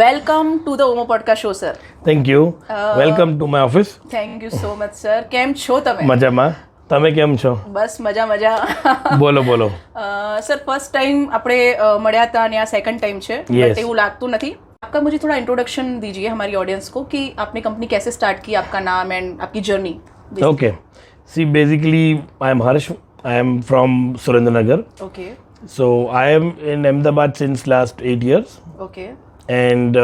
Welcome to the Omo podcast show sir. Thank you. Welcome to my office. Thank you so much sir. કેમ છો તમે? મજામાં. તમે કેમ છો? બસ મજા. બોલો બોલો. સર ફર્સ્ટ ટાइम આપણે મળ્યા હતા અને આ સેकंड टाइम છે, बट એવું લાગતું नहीं. आपका मुझे थोड़ा इंट्रोडक्शन दीजिए हमारी ऑडियंस को कि आपने कंपनी कैसे स्टार्ट की, आपका नाम एंड आपकी journey. Okay. See, basically, I am Harsh. I am from Surendranagar. Okay. So I am in Ahmedabad since last 8 years, Okay. and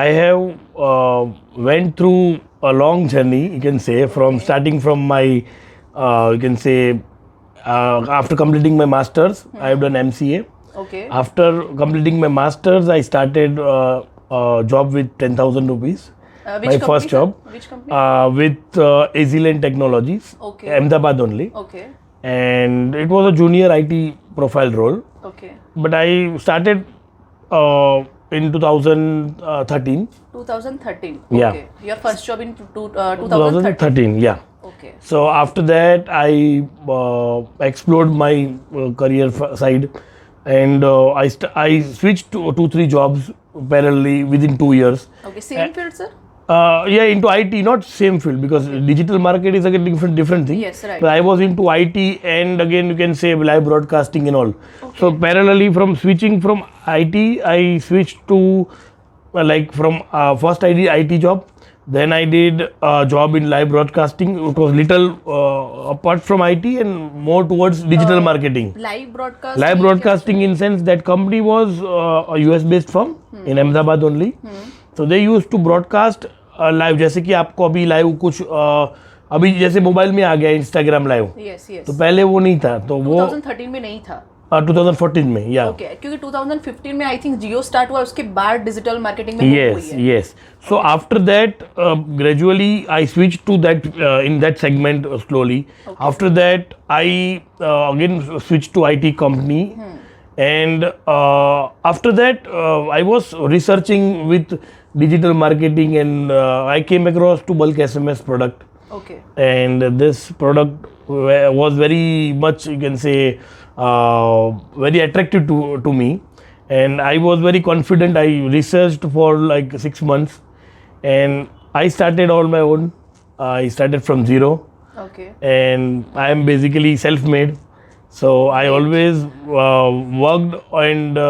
I have went through a long journey. You can say from starting from my, you can say, after completing my masters, I have done MCA. Okay. After completing my masters, I started a job with 10,000 rupees. Which My company, first sir? job Which company? with Azilent Technologies, Okay. Ahmedabad only, Okay. and it was a junior IT profile role. Okay. But I started in 2013. 2013. Yeah. Okay. Your first job in 2013. 2013, yeah. Okay. So after that, I explored my career side, and I switched to 2-3 jobs parallelly within 2 years. Okay. Same field, sir? Yeah, into IT, not same field, because digital market is again different thing. Yes, right. But I was into IT, and again you can say live broadcasting and all. So parallelly from switching from IT, I switched to from first I did IT job, then I did a job in live broadcasting. It was little apart from IT and more towards digital marketing. Live broadcast. Live broadcasting in sense that company was a US based firm in Ahmedabad only. So they used to broadcast live, जैसे कि आपको अभी live कुछ अभी जैसे mobile में आ गया Instagram live. Yes, yes. तो पहले वो नहीं था, तो वो 2013 में नहीं था. 2014 में, या ओके. क्योंकि 2015 में आई थिंक जियो स्टार्ट हुआ, उसके बाद डिजिटल मार्केटिंग में yes yes. So after that gradually I switched to that in that segment slowly. After that I again switched to IT company. And after that I was researching with digital marketing, and I came across to bulk SMS product. Okay. And this product was very much, you can say, very attractive to me, and I was very confident. I researched for like 6 months, and I started on my own. I started from zero. Okay. And I am basically self-made. So I always worked, and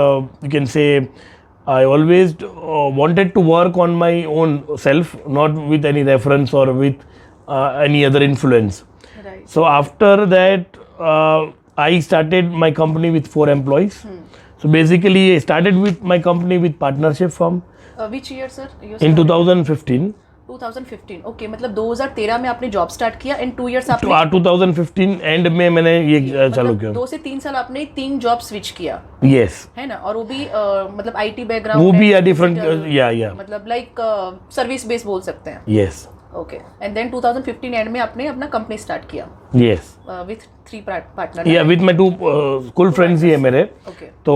you can say I always wanted to work on my own self, not with any reference or with any other influence. Right. So after that, I started my company with 4 employees. So basically, I started with my company with partnership firm Which year, sir? in 2015. 2015. Okay. मतलब 2013 में आपने job start किया and 2 years आपने 2015 and में मैंने ये चालू किया. 2 से 3 साल आपने 3 जॉब स्विच किया, Yes. है ना? और वो भी मतलब आईटी बैकग्राउंड, वो भी डिफरेंट, या मतलब लाइक सर्विस बेस बोल सकते हैं. yes. Okay. And then 2015 and में आपने अपना कंपनी स्टार्ट किया yes. With 3 partner. Yeah, with my 2 school friends ही है मेरे. Okay. So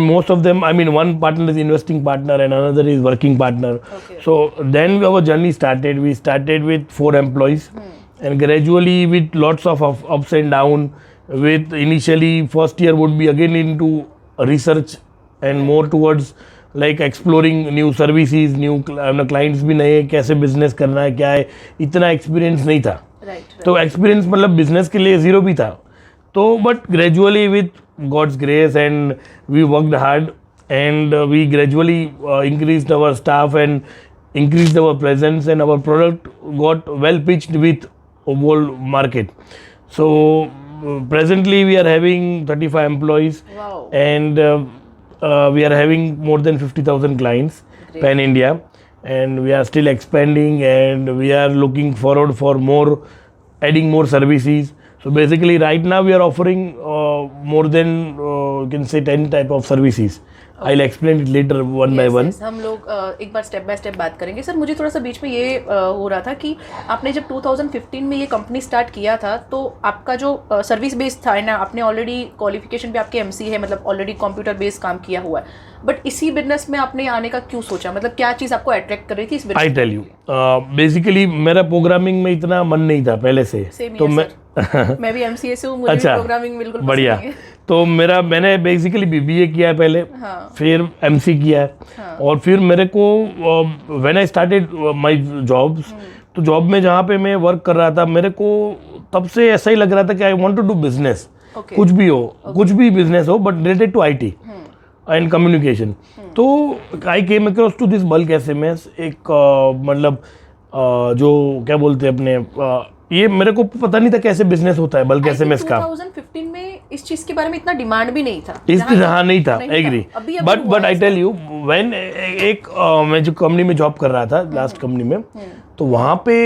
most of them, I mean, one partner is investing partner and another is working partner. Okay. So then our journey started. We started with 4 employees, and gradually with lots of ups and down. With initially first year would be again into research and more towards like exploring new services, new clients भी नए, कैसे business करना है, क्या है, इतना experience नहीं था. राइट. तो एक्सपीरियंस मतलब बिजनेस के लिए 0 भी था. तो but gradually with God's grace and we worked hard, and we gradually increased our staff and increased our presence, and our product got well pitched with whole market. So presently we are having 35 employees. Wow. And we are having more than 50,000 clients pan India, and we are still expanding, and we are looking forward for more, adding more services. So basically right now we are offering more than you can say 10 type of services. I'll explain it later one by one. हम लोग एक बार step by step बात करेंगे. Sir मुझे थोड़ा सा बीच में ये हो रहा था कि आपने जब 2015 में ये कंपनी स्टार्ट किया था, तो आपका जो सर्विस बेस्ड था ना, आपने ऑलरेडी क्वालिफिकेशन पे आपके एमसी है, मतलब ऑलरेडी कंप्यूटर बेस्ड काम किया हुआ है, बट इसी बिजनेस में आपने आने का क्यों सोचा? मतलब क्या चीज़ आपको अट्रैक्ट कर रही थी इस business? I tell you, basically मेरा प्रोग्रामिंग में इतना मन नहीं था पहले से. Same तो here, मैं मैं भी एमसीए से हूँ, मुझे अच्छा, प्रोग्रामिंग बिल्कुल बढ़िया. पसंद नहीं है. तो मैंने बेसिकली बीबीए किया है पहले, हाँ, फिर एमसी किया है, हाँ, और फिर मेरे को when I started my jobs, तो जॉब में जहाँ पे मैं वर्क कर रहा था मेरे को तब से ऐसा ही लग रहा था कि I want to do business, okay, कुछ भी हो, कुछ भी बिजनेस हो but related to IT and communication. तो I came across to this bulk SMS, एक मतलब जो क्या बोलते हैं अपने ये मेरे को पता नहीं था कैसे बिजनेस होता है बल्क एसएमएस का। 2015 में इस चीज के बारे में इतना डिमांड भी नहीं था, इस जहाँ हाँ नहीं था, एग्री। अभी but I tell you when एक मैं जो कंपनी में जॉब कर रहा था, लास्ट कंपनी में, तो वहाँ पे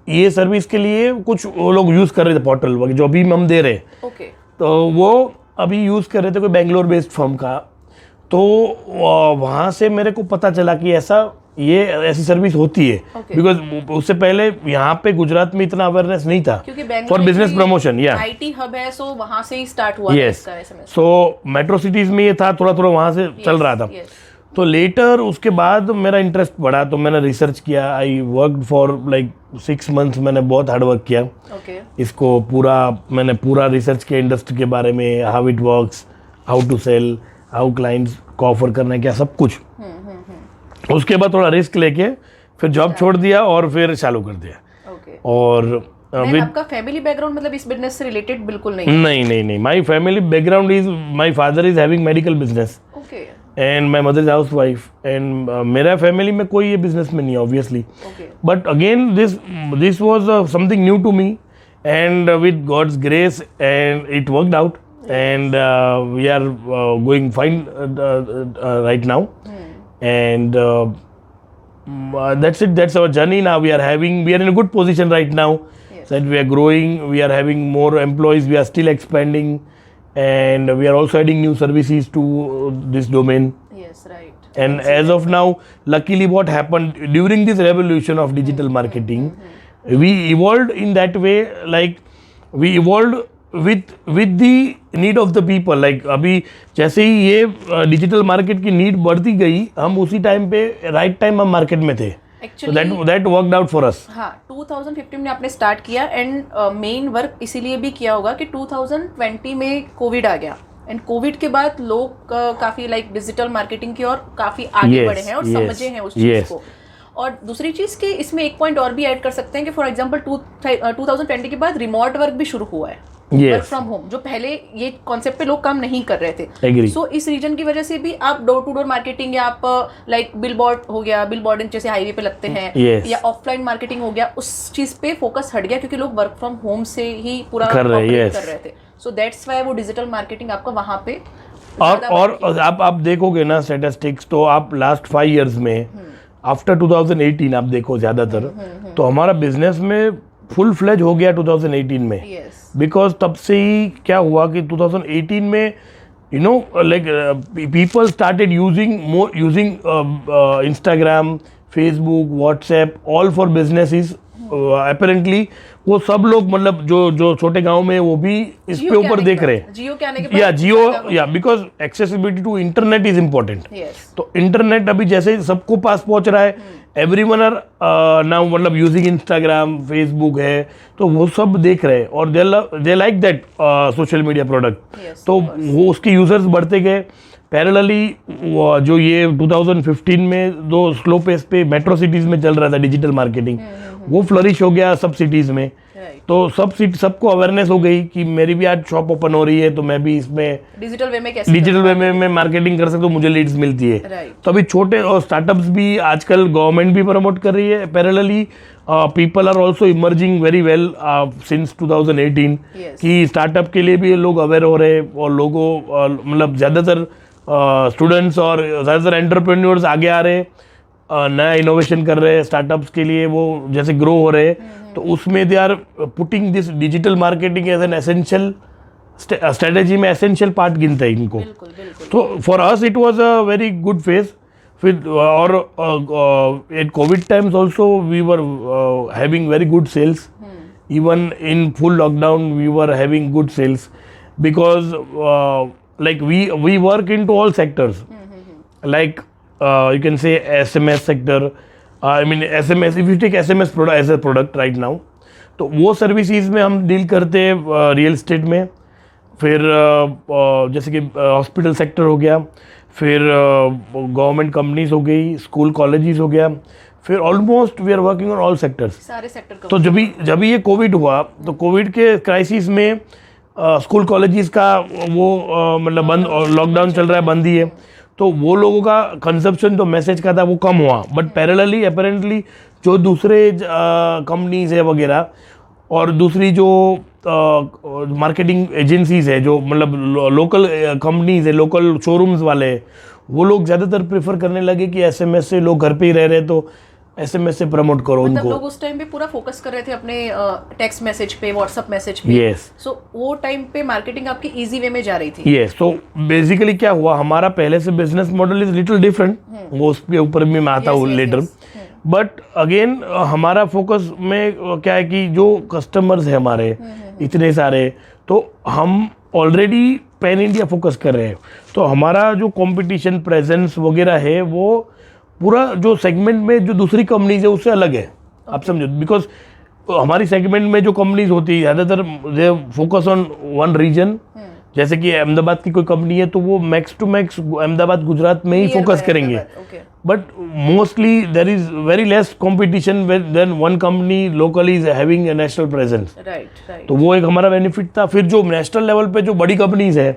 ये सर्विस के लिए कुछ वो लोग यूज़ कर रहे थे पोर्टल वगैरह जो अभी हम दे रहे हैं, ओके, तो वो अभी यूज़ कर रहे थे कोई बेंगलोर बेस्ड फर्म का। तो वहाँ से मेरे को पता चला कि ऐसी सर्विस होती है, बिकॉज उससे पहले यहाँ पे गुजरात में इतना अवेयरनेस नहीं था फॉर बिजनेस प्रमोशन। या आईटी हब है, सो वहाँ से ही स्टार्ट हुआ यस, सो मेट्रो सिटीज में ये था, थोड़ा थोड़ा वहाँ से चल रहा था। तो लेटर उसके बाद मेरा इंटरेस्ट बढ़ा, तो मैंने रिसर्च किया, I worked for like 6 months, मैंने बहुत हार्ड वर्क किया इसको मैंने पूरा रिसर्च किया इंडस्ट्री के बारे में, how it works, how to sell, how clients को ऑफर करना है क्या, सब कुछ। उसके बाद थोड़ा रिस्क लेके फिर जॉब छोड़ दिया और फिर चालू कर दिया। और आपका फैमिली बैकग्राउंड मतलब इस बिजनेस से रिलेटेड बिल्कुल नहीं? My family background is, my father is having medical business and my mother is house wife, and मेरा फैमिली में कोई ये बिजनेस में नहीं है obviously, but again this was something new to me, and with God's grace and it worked out, and we are going fine right now, and that's it, that's our journey. Now we are in a good position right now, that we are growing, we are having more employees, we are still expanding, and we are also adding new services to this domain. Yes, right. And as of now, luckily what happened during this revolution of digital marketing, we evolved in that way, like we evolved with the need of the people. like अभी जैसे ही ये digital market की need बढ़ती गई, हम उसी time पे right time हम मार्केट में थे, so that worked out for us. हाँ, 2015 में आपने स्टार्ट किया, एंड मेन वर्क इसीलिए भी किया होगा कि 2020 में कोविड आ गया, एंड कोविड के बाद लोग काफी लाइक डिजिटल मार्केटिंग की ओर काफी आगे बढ़े हैं और समझे हैं उस चीज को। और दूसरी चीज कि इसमें एक पॉइंट और भी ऐड कर सकते हैं कि फॉर एग्जांपल 2020 के बाद रिमोट वर्क भी शुरू हुआ है, वर्क फ्रॉम होम, जो पहले ये कॉन्सेप्ट पे लोग काम नहीं कर रहे थे। सो इस रीजन की वजह से भी आप डोर टू डोर मार्केटिंग, या आप लाइक बिलबोर्ड हो गया, बिलबोर्डिंग जैसे हाईवे पे लगते हैं, या ऑफलाइन मार्केटिंग हो गया, उस चीज पे फोकस हट गया क्योंकि लोग वर्क फ्रॉम होम से ही पूरा कर रहे थे। सो दैट्स व्हाई वो डिजिटल मार्केटिंग आपका वहां पे और आप देखोगे ना स्टैटिस्टिक्स, तो आप लास्ट 5 years में आफ्टर 2018 आप देखो ज्यादातर, तो हमारा बिजनेस में फुल फ्लेज हो गया 2018 में, बिकॉज तब से ही क्या हुआ कि 2018 में you know like people started using Instagram, Facebook, WhatsApp, all for businesses. Apparently वो सब लोग मतलब जो छोटे गांव में वो भी इस पे ऊपर देख रहे हैं, जियो के आने के बाद, या because accessibility to internet is important. तो इंटरनेट अभी जैसे सबको पास पहुंच रहा है, एवरीवन आर नाउ मतलब यूजिंग इंस्टाग्राम, फेसबुक है, तो वो सब देख रहे हैं और they like that social media product. तो वो उसके यूजर्स बढ़ते गए। पैरेलली जो ये 2015 में दो स्लो पेस पे मेट्रो सिटीज में चल रहा था डिजिटल मार्केटिंग, वो फ्लरिश हो गया सब सिटीज में। तो सबको अवेयरनेस हो गई कि मेरी भी आज शॉप ओपन हो रही है, तो मैं भी इसमें डिजिटल वे में मैं मार्केटिंग कर सकता हूँ, मुझे लीड्स मिलती है। तो अभी छोटे और स्टार्टअप्स भी आजकल गवर्नमेंट भी प्रमोट कर रही है। Parallelly people are also emerging very well since 2018 कि स्टार्टअप के लिए भी लोग अवेयर हो रहे हैं, और लोगों मतलब ज़्यादातर स्टूडेंट्स और ज़्यादातर एंटरप्रेन्योर्स आगे आ रहे हैं, नया इनोवेशन कर रहे हैं स्टार्टअप्स के लिए, वो जैसे ग्रो हो रहे हैं। तो उसमें they are putting this digital marketing as an essential strategy में एसेंशियल पार्ट गिनते हैं इनको। तो for us it was a very good phase. फिर और at covid times also we were having very good sales, even in full lockdown we were having good sales, because like we work into all sectors, like you can say SMS sector, I mean SMS, if you take SMS product as a product right now, तो वो services में हम deal करते हैं real estate में, फिर जैसे कि हॉस्पिटल सेक्टर हो गया, फिर गवर्नमेंट कंपनीज हो गई, स्कूल कॉलेजेस हो गया, फिर almost we are working on all sectors. सारे सेक्टर तो जब ये कोविड हुआ तो कोविड के क्राइसिस में स्कूल कॉलेजेस का वो मतलब बंद, लॉकडाउन चल रहा है, बंद ही है, तो वो लोगों का कंजप्शन जो मैसेज का था वो कम हुआ। बट पैरेलली अपेरेंटली जो दूसरे कंपनीज है वगैरह और दूसरी जो मार्केटिंग एजेंसीज है, जो मतलब लोकल कंपनीज है, लोकल शोरूम्स वाले हैं, वो लोग ज़्यादातर प्रेफर करने लगे कि एसएमएस से, लोग घर पे ही रह रहे तो एसएमएस से प्रमोट करो मतलब उनको। लोग उस टाइम पे पूरा फोकस कर रहे थे अपने टेक्स्ट मैसेज पे, व्हाट्सएप मैसेज पे। यस, सो वो टाइम पे मार्केटिंग आपकी इजी वे में जा रही थी। यस। तो बेसिकली क्या हुआ, हमारा पहले से business model is little different, वो उसके ऊपर भी मैं आता हूँ लेटर। बट अगेन हमारा फोकस में क्या है कि जो कस्टमर्स है हमारे इतने सारे, तो हम ऑलरेडी पैन इंडिया फोकस कर रहे हैं। तो हमारा जो कंपटीशन प्रेजेंस वगैरह है वो पूरा जो सेगमेंट में जो दूसरी कंपनीज है उससे अलग है। आप समझो, बिकॉज हमारी सेगमेंट में जो कंपनीज होती है ज़्यादातर they focus on one region. जैसे कि अहमदाबाद की कोई कंपनी है तो वो max to max Ahmedabad Gujarat में ही फोकस करेंगे। But mostly there is very less competition than one company locally is having a national presence. तो वो एक हमारा बेनिफिट था। फिर जो नेशनल लेवल पे जो बड़ी कंपनीज है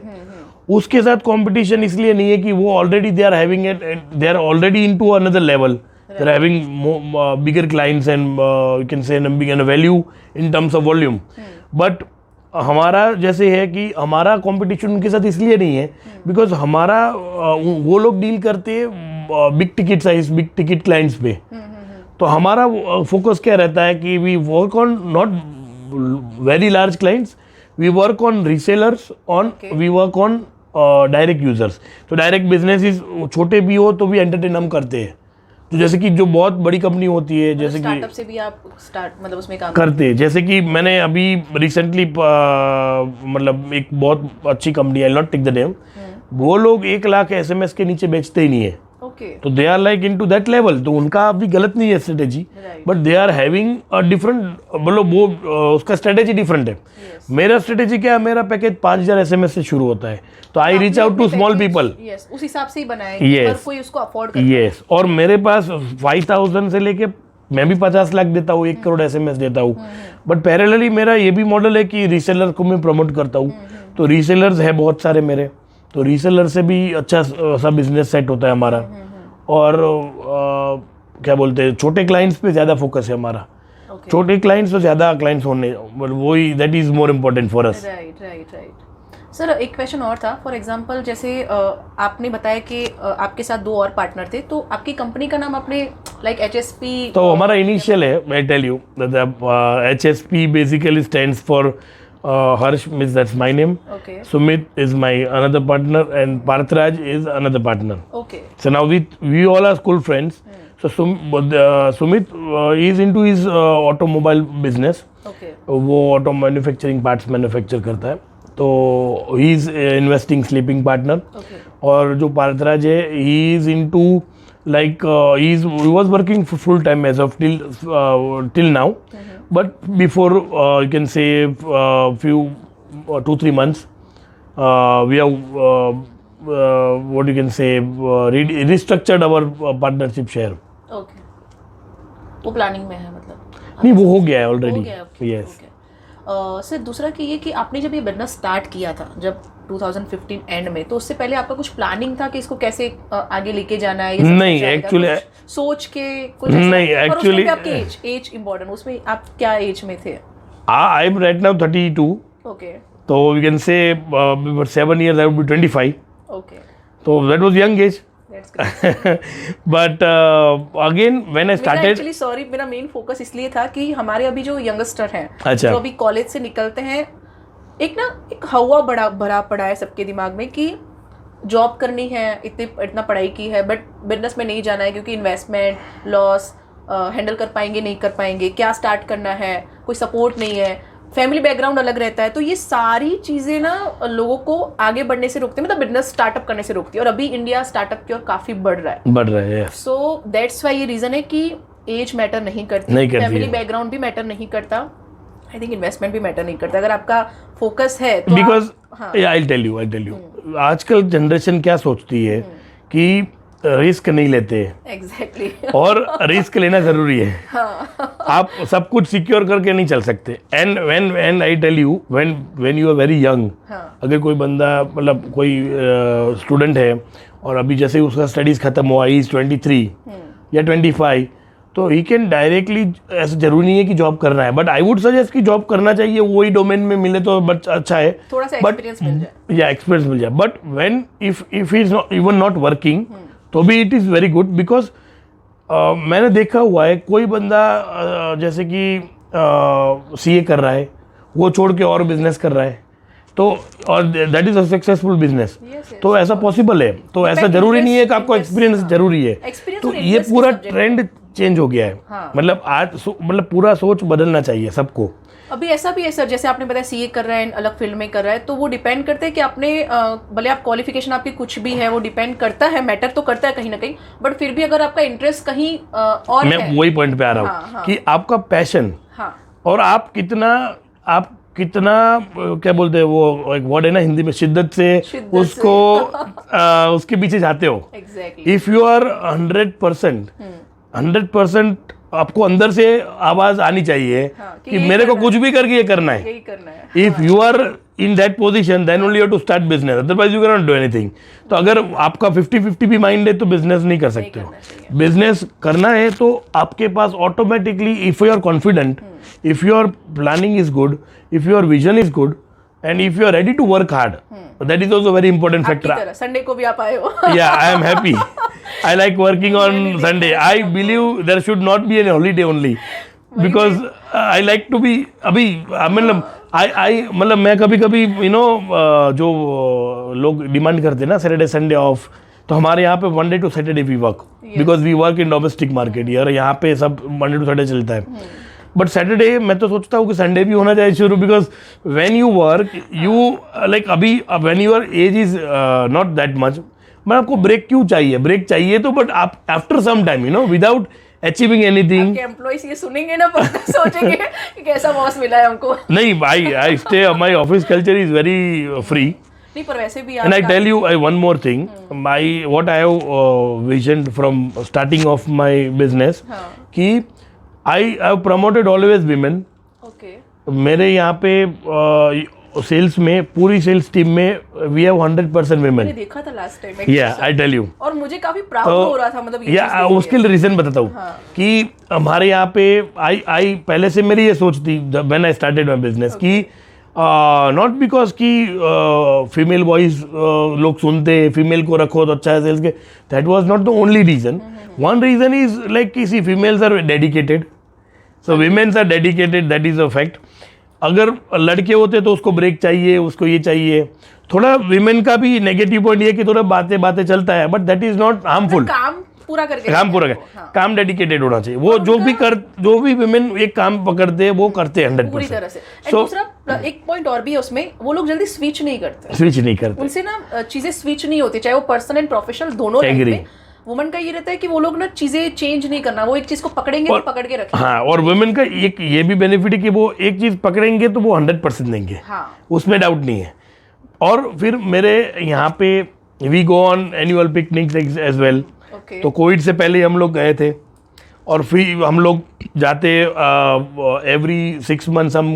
उसके साथ कंपटीशन इसलिए नहीं है कि वो already they are having it, they are already into another level, they are having bigger clients and you can say big value in terms of volume. But हमारा जैसे है कि हमारा कंपटीशन उनके साथ इसलिए नहीं है बिकॉज हमारा वो लोग डील करते हैं big ticket size, big ticket clients पे। तो हमारा फोकस क्या रहता है कि we work on not very large clients, we work on resellers, we work on direct users. तो डायरेक्ट बिजनेस छोटे भी हो तो भी एंटरटेन हम करते हैं। तो जैसे कि जो बहुत बड़ी कंपनी होती है, जैसे कि स्टार्टअप से भी आप मतलब उसमें काम करते हैं। जैसे कि मैंने अभी रिसेंटली मतलब एक बहुत अच्छी company, I not take the name, वो लोग 1 लाख एसएमएस के नीचे बेचते ही नहीं है। तो they are like into that level. तो उनका भी गलत नहीं है strategy, but they are having a different, मतलब वो उसका स्ट्रेटेजी डिफरेंट है। मेरा स्ट्रेटेजी क्या है, मेरा पैकेज 5000 एसएमएस से शुरू होता है, तो I reach out to small people. उस हिसाब से ही बनाया हर कोई उसको अफोर्ड करता है। यस, और मेरे पास 5000 से लेके मैं भी 50 लाख देता हूँ, 1 करोड़ एसएमएस देता हूँ। बट पैरेलली मेरा ये भी मॉडल है कि रीसेलर को मैं प्रमोट करता हूँ। तो रीसेलर्स है बहुत सारे मेरे, तो रीसेलर से भी अच्छा सा बिजनेस सेट होता है हमारा। और क्या बोलते हैं, छोटे क्लाइंट्स पे ज़्यादा फोकस है हमारा। छोटे क्लाइंट्स तो ज़्यादा क्लाइंट्स होने, वही that is more important for us. Right. Sir एक क्वेश्चन और था, फॉर एग्जांपल जैसे आपने बताया कि आपके साथ 2 और पार्टनर थे, तो आपकी कंपनी का नाम आपने लाइक एचएसपी, तो हमारा इनिशियल है, मैं tell you, HSP basically stands for Harsh, means that's my name. Okay. Sumit is my another partner and Parthraj is another partner. Okay. So now we all are school friends. So Sumit is into his automobile business. Okay. वो auto manufacturing parts manufacture करता है, तो he is investing sleeping partner. और जो पार्थराज है, he is into like he was working full time as of till now. But before you can say few 2-3 months we have what you can say restructured our partnership share. Okay. वो planning में है मतलब? नहीं, वो हो गया है already. Yes. Sir दूसरा कि ये कि आपने जब ये बिजनेस स्टार्ट किया था जब 2015 एंड में, तो उससे पहले आपका कुछ प्लानिंग था कि इसको कैसे आगे लेके जाना है? नहीं, एक्चुअली सोच के कुछ नहीं, एक्चुअली आपकी एज इम्पोर्टेंट, उसमें आप क्या एज में थे? I am right now 32. Okay. तो we can say before 7 years I would be 25. Okay. तो that was young age. But again when I started, actually sorry, मेरा मेन फोकस इसलिए था कि हमारे अभी जो यंगस्टर हैं, अच्छा, जो अभी कॉलेज से निकलते हैं, एक हवा बड़ा भरा पड़ा है सबके दिमाग में कि जॉब करनी है, इतना पढ़ाई की है, बट बिजनेस में नहीं जाना है क्योंकि इन्वेस्टमेंट लॉस हैंडल कर पाएंगे नहीं कर पाएंगे, क्या स्टार्ट करना है, कोई सपोर्ट नहीं है, फैमिली बैकग्राउंड अलग रहता है। तो ये सारी चीज़ें ना लोगों को आगे बढ़ने से रोकती है, मतलब बिजनेस स्टार्टअप करने से रोकती है। और अभी इंडिया स्टार्टअप की ओर काफ़ी बढ़ रहा है। सो दैट्स वाई ये रीज़न है कि एज मैटर नहीं करती, फैमिली बैकग्राउंड भी मैटर नहीं करता, आई थिंक इन्वेस्टमेंट भी मैटर नहीं करता, अगर आपका फोकस है तो बिकॉज हाँ। आई टेल यू आजकल जनरेशन क्या सोचती है कि रिस्क नहीं लेते एग्जैक्टली और रिस्क लेना जरूरी है। हाँ आप सब कुछ सिक्योर करके नहीं चल सकते। And when I tell you when you are very young, हाँ अगर कोई बंदा मतलब कोई स्टूडेंट है और अभी जैसे ही उसका स्टडीज़ खत्म हुआ, ही इज़ 23 या 25, तो ही कैन डायरेक्टली, ऐसा जरूरी नहीं है कि जॉब करना है, बट आई वुड सजेस्ट कि जॉब करना चाहिए, वही डोमेन में मिले तो बट अच्छा है, थोड़ा सा बट एक्सपीरियंस मिल जाए। या एक्सपीरियंस मिल जाए। But when if is even not working तो भी it is very good, because मैंने देखा हुआ है कोई बंदा जैसे कि सीए कर रहा है, वो छोड़ के और बिजनेस कर रहा है, तो और that is a successful business. Yes, तो ऐसा पॉसिबल है, तो ऐसा जरूरी नहीं है कि आपको एक्सपीरियंस जरूरी है। Experience तो और ये interest पूरा के subject ट्रेंड चेंज हो गया है। हाँ। मतलब आज मतलब पूरा सोच बदलना चाहिए सबको। अभी ऐसा भी है सर, जैसे आपने बताया सीए कर रहा है, अलग फील्ड में कर रहा है, तो वो डिपेंड करते हैं कि आपने भले आप क्वालिफिकेशन आपकी कुछ भी है, वो डिपेंड करता है, मैटर तो करता है कहीं ना कहीं, बट फिर भी अगर आपका इंटरेस्ट कहीं और मैं है। वही पॉइंट पे आ रहा हाँ, हूँ हाँ। कि आपका पैशन हाँ और आप कितना क्या बोलते हैं वो एक वर्ड है ना हिंदी में, शिद्दत से शिद्दत से। उसको उसके पीछे जाते हो। एग्जैक्टली इफ यू आर 100% आपको अंदर से आवाज आनी चाहिए हाँ, कि कि यही मेरे को करना कुछ भी करके ये करना है। यही करना है। If you are in that position then only you to start business, otherwise you can not do anything. तो अगर आपका 50-50 भी माइंड है तो बिजनेस नहीं कर सकते हो। करना चाहिए। बिजनेस करना है तो आपके पास automatically, if you are confident, if your planning is good, if your vision is good, and if you are ready to work hard, that is also very important आपकी फैक्टर। तरह संडे को भी आप आए हो। Yeah, I am happy. I like working on Sunday. I believe there should not be any holiday only, because I like to be अभी मतलब मतलब मैं कभी कभी जो लोग डिमांड करते हैं ना सैटरडे संडे ऑफ, तो हमारे यहाँ पे Monday to Saturday we work, because we work in domestic market यार, यहाँ पे सब मंडे टू सैटरडे चलता है। बट सैटरडे मैं तो सोचता हूँ कि संडे भी होना चाहिए शुरू, because when you work you like अभी when your age is not that much, मैं आपको ब्रेक क्यों चाहिए, ब्रेक चाहिए तो, बट आप after some time without achieving anything. आपके एम्प्लॉइज ये सुनेंगे ना, पक्का सोचेंगे कि कैसा बॉस मिला है हमको। नहीं आई stay, my office culture is very free. नहीं पर वैसे भी And I tell you one more thing, what I have visioned from starting of my business, हाँ कि I have promoted always women. Okay मेरे यहाँ पे सेल्स में, पूरी सेल्स टीम में we have 100% women. मैंने देखा था last time. Yeah, I tell you. और मुझे काफी प्राउड हो रहा था, मतलब ये या चीज़ देख के। उसके रीजन बताता हूँ हाँ। कि हमारे यहाँ पे आई पहले से मेरी ये सोच थी when I started my business कि नॉट बिकॉज कि फीमेल वॉइस लोग सुनते, फीमेल को रखो तो अच्छा है सेल्स के, that was not the only reason. One reason is like कि see females are dedicated, so womens are dedicated, that is a fact. अगर लड़के होते तो उसको ब्रेक चाहिए, उसको ये चाहिए। थोड़ा विमेन का भी नेगेटिव पॉइंट ये कि थोड़ा बातें चलता है, but that is not harmful. काम पूरा करके काम पूरा कर, हाँ। काम डेडिकेटेड होना चाहिए। वो जो भी विमेन एक काम पकड़ते हैं वो करते हैं पूरी 100%। तरह से। And So- दूसरा एक पॉइंट और भी है उसमें, वो लोग जल्दी स्विच नहीं करते, स्विच नहीं करते। उनसे ना चीजें स्विच नहीं होती, चाहे वो पर्सनल एंड प्रोफेशनल दोनों लाइफ Agree. में। वुमन का ये रहता है कि वो लोग ना चीजें चेंज नहीं करना, वो एक चीज को पकड़ेंगे तो पकड़ के रखेंगे। हाँ, और वुमेन का एक ये भी बेनिफिट है कि वो एक चीज पकड़ेंगे तो वो 100% देंगे, हाँ उसमें डाउट नहीं है। और फिर मेरे यहाँ पे we go on annual picnics as well. Okay तो कोविड से पहले हम लोग गए थे, और फिर हम लोग जाते एवरी 6 मंथ्स हम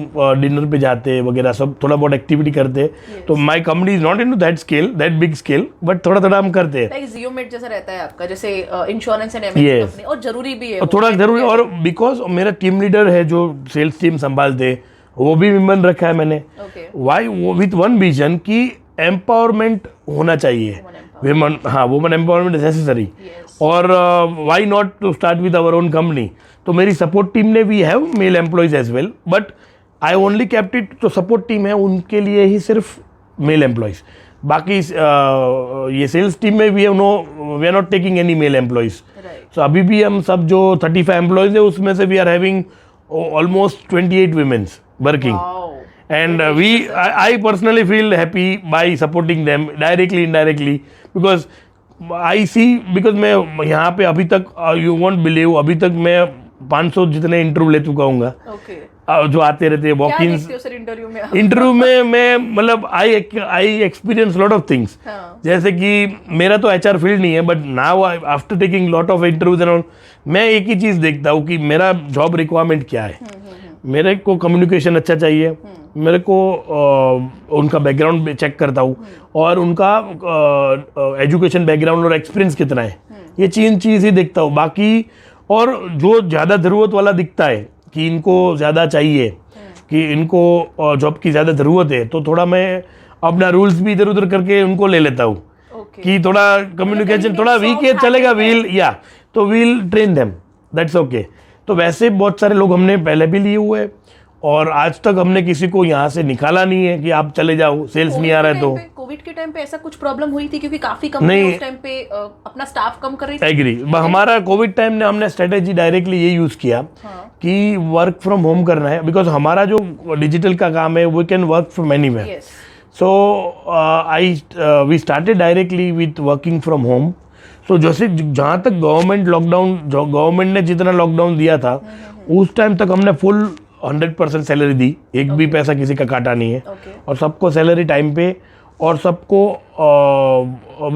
डिनर पे जाते वगैरह, सब थोड़ा बहुत एक्टिविटी करते। तो my company is not into that scale, that big scale, but थोड़ा थोड़ा हम करते हैं। लाइक जियोमेट जैसा रहता है आपका, जैसे insurance and Yes. MNC company, और जरूरी भी है और थोड़ा जरूरी, और बिकॉज मेरा टीम लीडर है जो सेल्स टीम संभालते, वो भी विमेन रखा है मैंने। Okay why, with one vision कि एम्पावरमेंट होना चाहिए विमेन। हाँ, वुमेन एम्पावरमेंट इज नेसेसरी। और why not to start with our own company. तो मेरी सपोर्ट टीम ने we have male employees as well, but I only kept it, तो support team है उनके लिए ही सिर्फ मेल एम्प्लॉयज। बाकी ये सेल्स टीम में we are not taking any male employees. Right so अभी भी हम सब जो 35 एम्प्लॉयज है उसमें से we are having almost 28 women's working. And I personally feel happy by supporting them directly, indirectly, because I see, because मैं यहाँ पे अभी तक you won't believe, अभी तक मैं 500 जितने इंटरव्यू ले चुका हूँ ओके, जो आते रहते हैं वॉक क्या इन देखते हो सर इंटरव्यू में आप? इंटरव्यू में मैं मतलब I experience lot of things. हाँ, जैसे कि मेरा तो एचआर फील्ड नहीं है, but now after taking lot of interviews and all, मैं एक ही चीज़ देखता हूँ कि मेरा जॉब रिक्वायरमेंट क्या है। मेरे को कम्युनिकेशन अच्छा चाहिए, मेरे को उनका बैकग्राउंड चेक करता हूँ और उनका एजुकेशन बैकग्राउंड और एक्सपीरियंस कितना है, ये चीज़ ही देखता हूँ। बाकी और जो ज़्यादा ज़रूरत वाला दिखता है कि इनको ज़्यादा चाहिए, कि इनको जॉब की ज़्यादा ज़रूरत है, तो थोड़ा मैं अपना रूल्स भी इधर उधर करके उनको ले लेता हूँ ओके, कि थोड़ा कम्युनिकेशन कहीं थोड़ा भी वीक soft है चलेगा, habit है। वील या तो we'll train them, that's okay. तो वैसे बहुत सारे लोग हमने पहले भी लिए हुए हैं और आज तक हमने किसी को यहाँ से निकाला नहीं है कि आप चले जाओ, सेल्स नहीं आ रहा है तो। कोविड के टाइम पे ऐसा कुछ प्रॉब्लम हुई थी क्योंकि काफी कंपनी नहीं। उस टाइम पे अपना स्टाफ कम कर रही थी। एग्री, हमारा कोविड टाइम ने हमने स्ट्रेटेजी डायरेक्टली ये यूज़ किया कि वर्क फ्रॉम होम करना है, बिकॉज हमारा जो डिजिटल का काम है we can work from anywhere. Yes, so we started directly with working from home. So जैसे जहाँ तक गवर्नमेंट ने जितना लॉकडाउन दिया था उस टाइम तक हमने फुल 100% सैलरी दी, एक भी पैसा किसी का काटा नहीं है। ओके, और सबको सैलरी टाइम पे, और सबको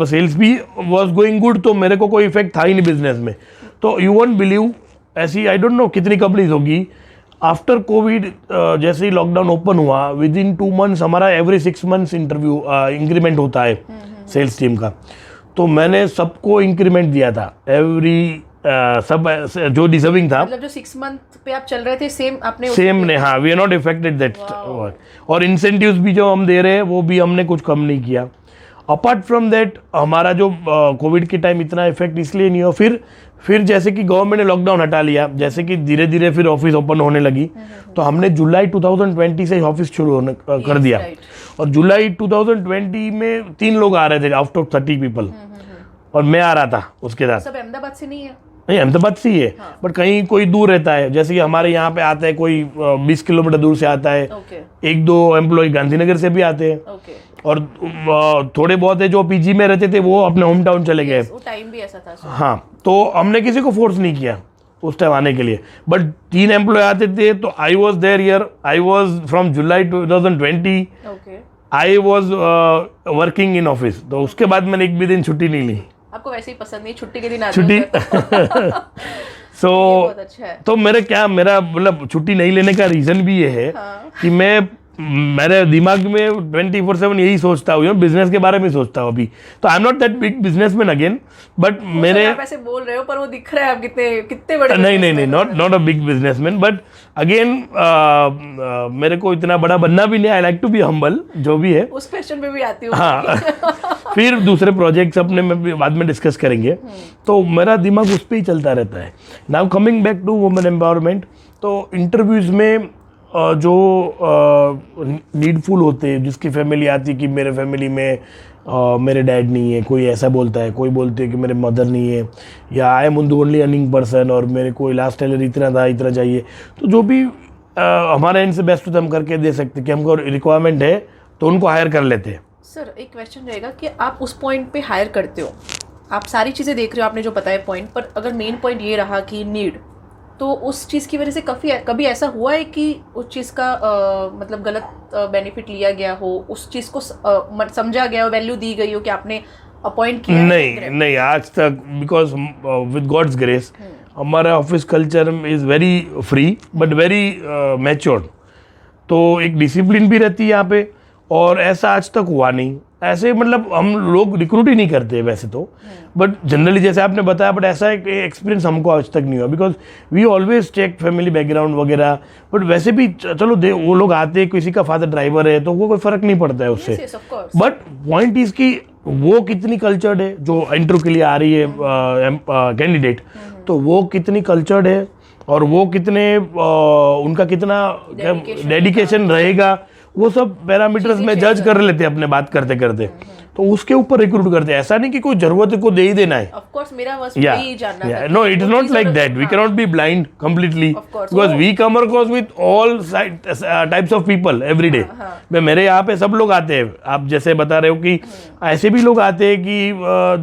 सेल्स भी वॉज गोइंग गुड, तो मेरे को कोई इफेक्ट था ही नहीं बिजनेस में। तो यू वोंट बिलीव, ऐसी आई डोंट नो कितनी कंपनीज होगी आफ्टर कोविड, जैसे ही लॉकडाउन ओपन हुआ विद इन 2 मंथ्स हमारा एवरी 6 मंथ्स इंटरव्यू इंक्रीमेंट होता है सेल्स टीम का। तो मैंने सबको इंक्रीमेंट दिया था, सब जो डिजर्विंग था। मतलब जो 6 मंथ पे आप चल रहे थे सेम आपने सेम ने, हाँ, we are not affected that work. और इंसेंटिव्स भी जो हम दे रहे हैं वो भी हमने कुछ कम नहीं किया। अपार्ट फ्रॉम दैट हमारा जो कोविड के टाइम इतना इफेक्ट इसलिए नहीं हुआ, फिर जैसे कि गवर्नमेंट ने लॉकडाउन हटा लिया, जैसे कि धीरे धीरे फिर ऑफिस ओपन होने लगी, तो हमने जुलाई 2020 से ऑफिस शुरू होने कर दिया। और जुलाई 2020 में 3 लोग आ रहे थे आउट ऑफ 30 पीपल, और मैं आ रहा था उसके साथ। सब अहमदाबाद से नहीं है? नहीं, अहमदाबाद से ही है, बट कहीं कोई दूर रहता है, जैसे कि हमारे यहाँ पे आता है कोई 20 किलोमीटर दूर से आता है, ओके, 1-2 एम्प्लॉय गांधीनगर से भी आते हैं, ओके, और थोड़े बहुत है जो पीजी में रहते थे वो अपने होम टाउन चले गए। वो टाइम भी ऐसा था। हाँ, तो हमने किसी को फोर्स नहीं किया उस टाइम आने के लिए, बट 3 एम्प्लॉय आते थे, तो I was there here, I was from July 2020 okay, I was working in office. तो उसके बाद मैंने एक भी दिन छुट्टी नहीं ली। आपको वैसे ही पसंद नहीं छुट्टी के दिन आते हो छुट्टी सर। सो बहुत अच्छा है। तो मेरा मतलब छुट्टी नहीं लेने का रीज़न भी ये है हाँ। कि मेरे दिमाग में 24/7 यही सोचता हूँ, बिजनेस के बारे में सोचता हूँ अभी। तो आई am not that big businessmen again, but मेरे, आप ऐसे बोल रहे हो पर वो दिख रहा है आप कितने बड़े नहीं, not a big businessman, but again मेरे को इतना बड़ा बनना भी नहीं। I like to be humble, जो भी है। उस क्वेश्चन पे भी आती हूँ। हाँ फिर दूसरे प्रोजेक्ट्स अपने में बाद में डिस्कस करेंगे। तो मेरा दिमाग उस पर ही चलता रहता है। Now coming back to women empowerment, तो इंटरव्यूज़ में जो नीडफुल होते हैं, जिसकी फैमिली आती है कि मेरे फैमिली में मेरे डैड नहीं है, कोई ऐसा बोलता है, कोई बोलते हैं कि मेरे मदर नहीं है, या आई एम ओनली अर्निंग पर्सन और मेरे को लास्ट सैलरी इतना था, इतना चाहिए। तो जो भी हमारे एंड से बेस्ट तो हम करके दे सकते हैं कि हमको रिक्वायरमेंट है तो उनको हायर कर लेते हैं। सर एक क्वेश्चन रहेगा कि आप उस पॉइंट पे हायर करते हो, आप सारी चीज़ें देख रहे हो, आपने जो बताया पॉइंट, पर अगर मेन पॉइंट ये रहा कि नीड, तो उस चीज़ की वजह से कभी ऐसा हुआ है कि उस चीज़ का मतलब गलत बेनिफिट लिया गया हो, उस चीज़ को समझा गया हो, वैल्यू दी गई हो कि आपने अपॉइंट किया? नहीं, आज तक, बिकॉज विद गॉड्स ग्रेस हमारा office culture is very free but very matured. तो एक डिसिप्लिन भी रहती है यहाँ पे, और ऐसा आज तक हुआ नहीं। ऐसे मतलब हम लोग रिक्रूट ही नहीं करते वैसे तो, बट जनरली जैसे आपने बताया, बट ऐसा एक एक्सपीरियंस हमको आज तक नहीं हुआ, because we always check family background वगैरह। बट वैसे भी चलो वो लोग आते हैं, किसी का फादर ड्राइवर है तो वो कोई फ़र्क नहीं पड़ता है उससे। बट पॉइंट इज़ कि वो कितनी कल्चर्ड है, जो इंटरव्यू के लिए आ रही है कैंडिडेट, तो वो कितनी कल्चर्ड है और वो कितने उनका कितना डेडिकेशन रहेगा, वो सब पैरामीटर्स में जज कर लेते हैं अपने बात करते करते। तो उसके ऊपर रिक्रूट करते हैं। ऐसा नहीं कि कोई जरूरत को दे ही देना है। ऑफ कोर्स मेरा बस यही जानना था। No, it is not like that, we can not be blind completely, because we come across with all types of people every day. मेरे यहाँ पे सब लोग आते हैं, आप जैसे बता रहे हो कि ऐसे भी लोग आते हैं कि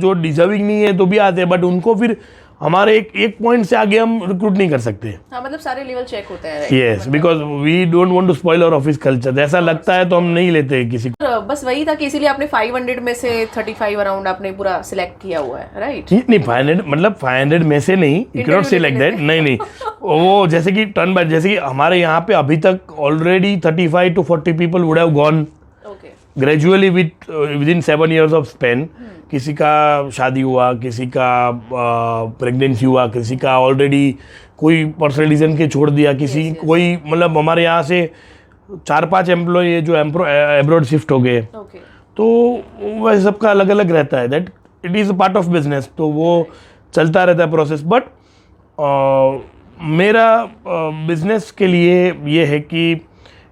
जो डिजर्विंग नहीं है तो भी आते हैं, बट उनको फिर हमारे एक पॉइंट से आगे हम रिक्रूट नहीं कर सकते. हाँ, मतलब सारे लेवल चेक होते हैं. Yes, because we don't want to spoil our office culture. ऐसा लगता है तो हम नहीं लेते किसी को. बस वही था कि इसीलिए आपने 500 में से 35 अराउंड आपने पूरा सिलेक्ट किया हुआ है, राइट? नहीं, 500 मतलब 500 में से नहीं, यू कैन नॉट से लाइक दैट. नहीं, वो जैसे कि टर्न बाय, जैसे कि हमारे यहाँ पे अभी तक already 35 to 40 people would have gone gradually within 7 years of Spain. किसी का शादी हुआ, किसी का प्रेगनेंसी हुआ, किसी का ऑलरेडी कोई पर्सनल रीजन के छोड़ दिया, किसी कोई मतलब हमारे यहाँ से 4-5 एम्प्लॉय जो एब्रॉड शिफ्ट हो गए. तो वह सबका अलग अलग रहता है. That it is a part of business, तो वो चलता रहता है प्रोसेस. बट मेरा बिजनेस के लिए ये है कि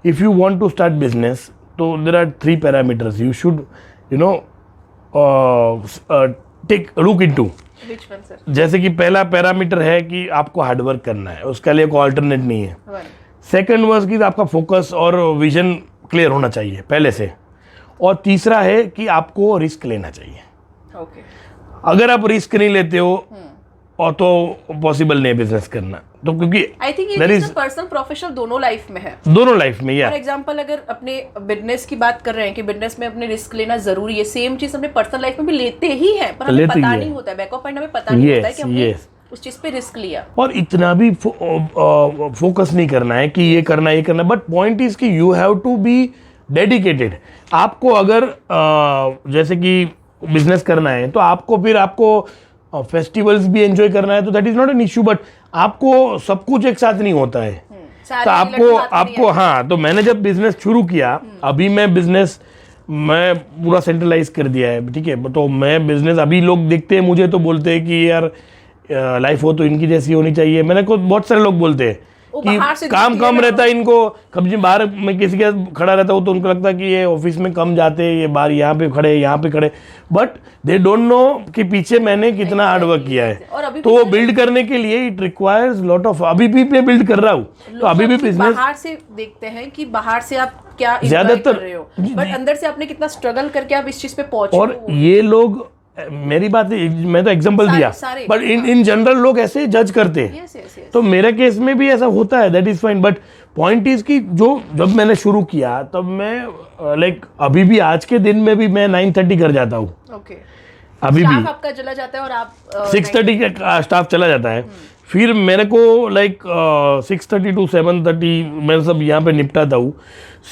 if you want to start business, तो there are 3 parameters you should take look into. जैसे कि पहला पैरामीटर है कि आपको हार्डवर्क करना है, उसका लिए कोई अल्टरनेट नहीं है. सेकंड वर्स की आपका फोकस और विजन क्लियर होना चाहिए पहले से. और तीसरा है कि आपको रिस्क लेना चाहिए. अगर आप रिस्क नहीं लेते हो और तो पॉसिबल नहीं है बिजनेस करना. तो क्योंकि आई थिंक ये पर्सनल प्रोफेशनल दोनों लाइफ में है. दोनों लाइफ में. फॉर एग्जांपल अगर अपने बिजनेस की बात कर रहे हैं कि बिजनेस में अपने रिस्क लेना जरूरी है, सेम चीज अपने पर्सनल लाइफ में भी लेते ही हैं, पर हमें पता नहीं होता है, बैक ऑफ माइंड हमें पता नहीं होता है कि हमने उस चीज पे रिस्क लिया. और इतना भी फोकस नहीं करना है कि ये करना. बट पॉइंट इज कि you have to be dedicated. आपको अगर जैसे कि बिजनेस करना है तो आपको फेस्टिवल्स भी एंजॉय करना है, तो that is not an issue. But आपको सब कुछ एक साथ नहीं होता है. तो आपको हाँ, तो मैंने जब बिजनेस शुरू किया, अभी मैं पूरा सेंट्रलाइज कर दिया है, ठीक है. तो मैं बिजनेस, अभी लोग देखते हैं मुझे तो बोलते हैं कि यार लाइफ हो तो इनकी जैसी होनी चाहिए. मैंने को बहुत सारे लोग बोलते हैं कि काम कम रहता है इनको. कभी बाहर मैं किसी के खड़ा रहता हूँ तो उनको लगता है कि ये ऑफिस में कम जाते हैं, ये बाहर यहाँ पे खड़े. बट दे डोंट नो कि पीछे मैंने कितना हार्ड वर्क किया है. तो वो बिल्ड करने के लिए इट रिक्वायर्स लॉट ऑफ. अभी भी मैं बिल्ड कर रहा हूँ, तो अभी भी बिजनेस बाहर से देखते हैं कि बाहर से आप क्या ज्यादातर कर रहे हो, बट अंदर से आपने कितना स्ट्रगल करके आप इस चीज पे पहुंचे. और ये लोग, मेरी बात मैं तो एग्जांपल दिया, बट इन जनरल लोग ऐसे जज करते हैं. तो मेरे केस में भी ऐसा होता है, that is fine. But point is कि जब मैंने शुरू किया तब मैं अभी भी आज के दिन में भी मैं 9:30 कर जाता हूँ. अभी भी आपका चला जाता है और आप 6:30 का स्टाफ चला जाता है. फिर मेरे को 6:30 to 7:30 मैं सब यहाँ पे निपटाता हूँ.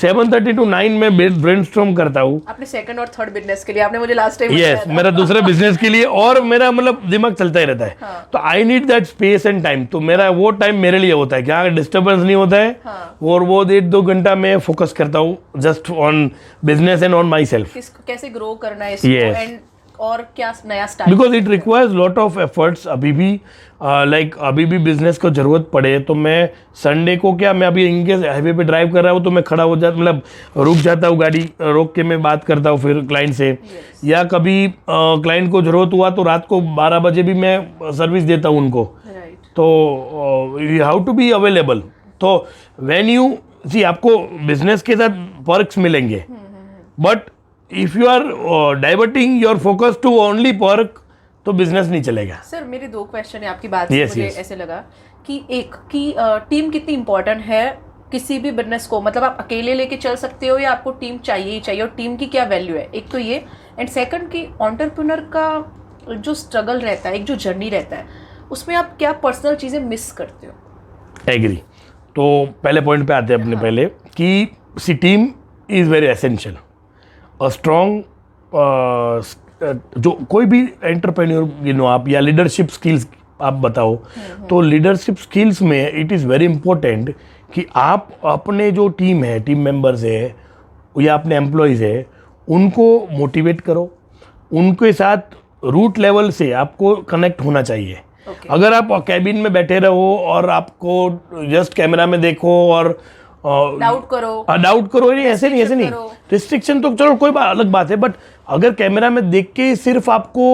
7:30 to 9 में ब्रेनस्टॉर्म करता हूँ. अपने सेकंड और थर्ड बिजनेस के लिए आपने मुझे लास्ट टाइम यस, मेरा दूसरे बिजनेस के लिए. और मेरा मतलब दिमाग चलता ही रहता है. तो I need that space and time. तो मेरा वो टाइम मेरे लिए होता है कि हाँ, डिस्टर्बेंस नहीं होता है. और वो 1-2 घंटा मैं फोकस करता हूँ just on business and on my self. कैसे ग्रो करना है इसको एंड और क्या नया start. Because it requires lot of efforts. अभी भी अभी भी बिजनेस को जरूरत पड़े तो मैं संडे को मैं अभी इनके हाईवे पे ड्राइव कर रहा हूँ तो मैं खड़ा हो जाता, मतलब रुक जाता हूँ, गाड़ी रोक के मैं बात करता हूँ फिर क्लाइंट से. या कभी क्लाइंट को जरूरत हुआ तो रात को 12 बजे भी मैं सर्विस देता हूँ उनको. तो you have to be available. तो व्हेन यू सी, आपको बिजनेस के साथ पर्क्स मिलेंगे, but if you are diverting your focus to only perk तो बिजनेस नहीं चलेगा. सर मेरे 2 क्वेश्चन है आपकी बात से. मुझे ऐसे लगा कि एक कि टीम कितनी इंपॉर्टेंट है किसी भी बिजनेस को, मतलब आप अकेले लेके चल सकते हो या आपको टीम चाहिए ही चाहिए, और टीम की क्या वैल्यू है, एक तो ये. एंड सेकंड कि एंटरप्रेन्योर का जो स्ट्रगल रहता है, एक जो जर्नी रहता है, उसमें आप क्या पर्सनल चीज़ें मिस करते हो. एग्री. तो पहले पॉइंट पे आते हैं अपने. पहले कि see team is very essential. A strong जो कोई भी एंटरप्रेन्योर आप या लीडरशिप स्किल्स आप बताओ, तो लीडरशिप स्किल्स में इट इज़ वेरी इंपॉर्टेंट कि आप अपने जो टीम है, टीम मेंबर्स है या अपने एम्प्लॉयज़ है, उनको मोटिवेट करो. उनके साथ रूट लेवल से आपको कनेक्ट होना चाहिए. अगर आप कैबिन में बैठे रहो और आपको जस्ट कैमरा में देखो और डाउट करो नहीं, ऐसे नहीं. रिस्ट्रिक्शन तो चलो कोई अलग बात है, बट अगर कैमरा में देख के सिर्फ आपको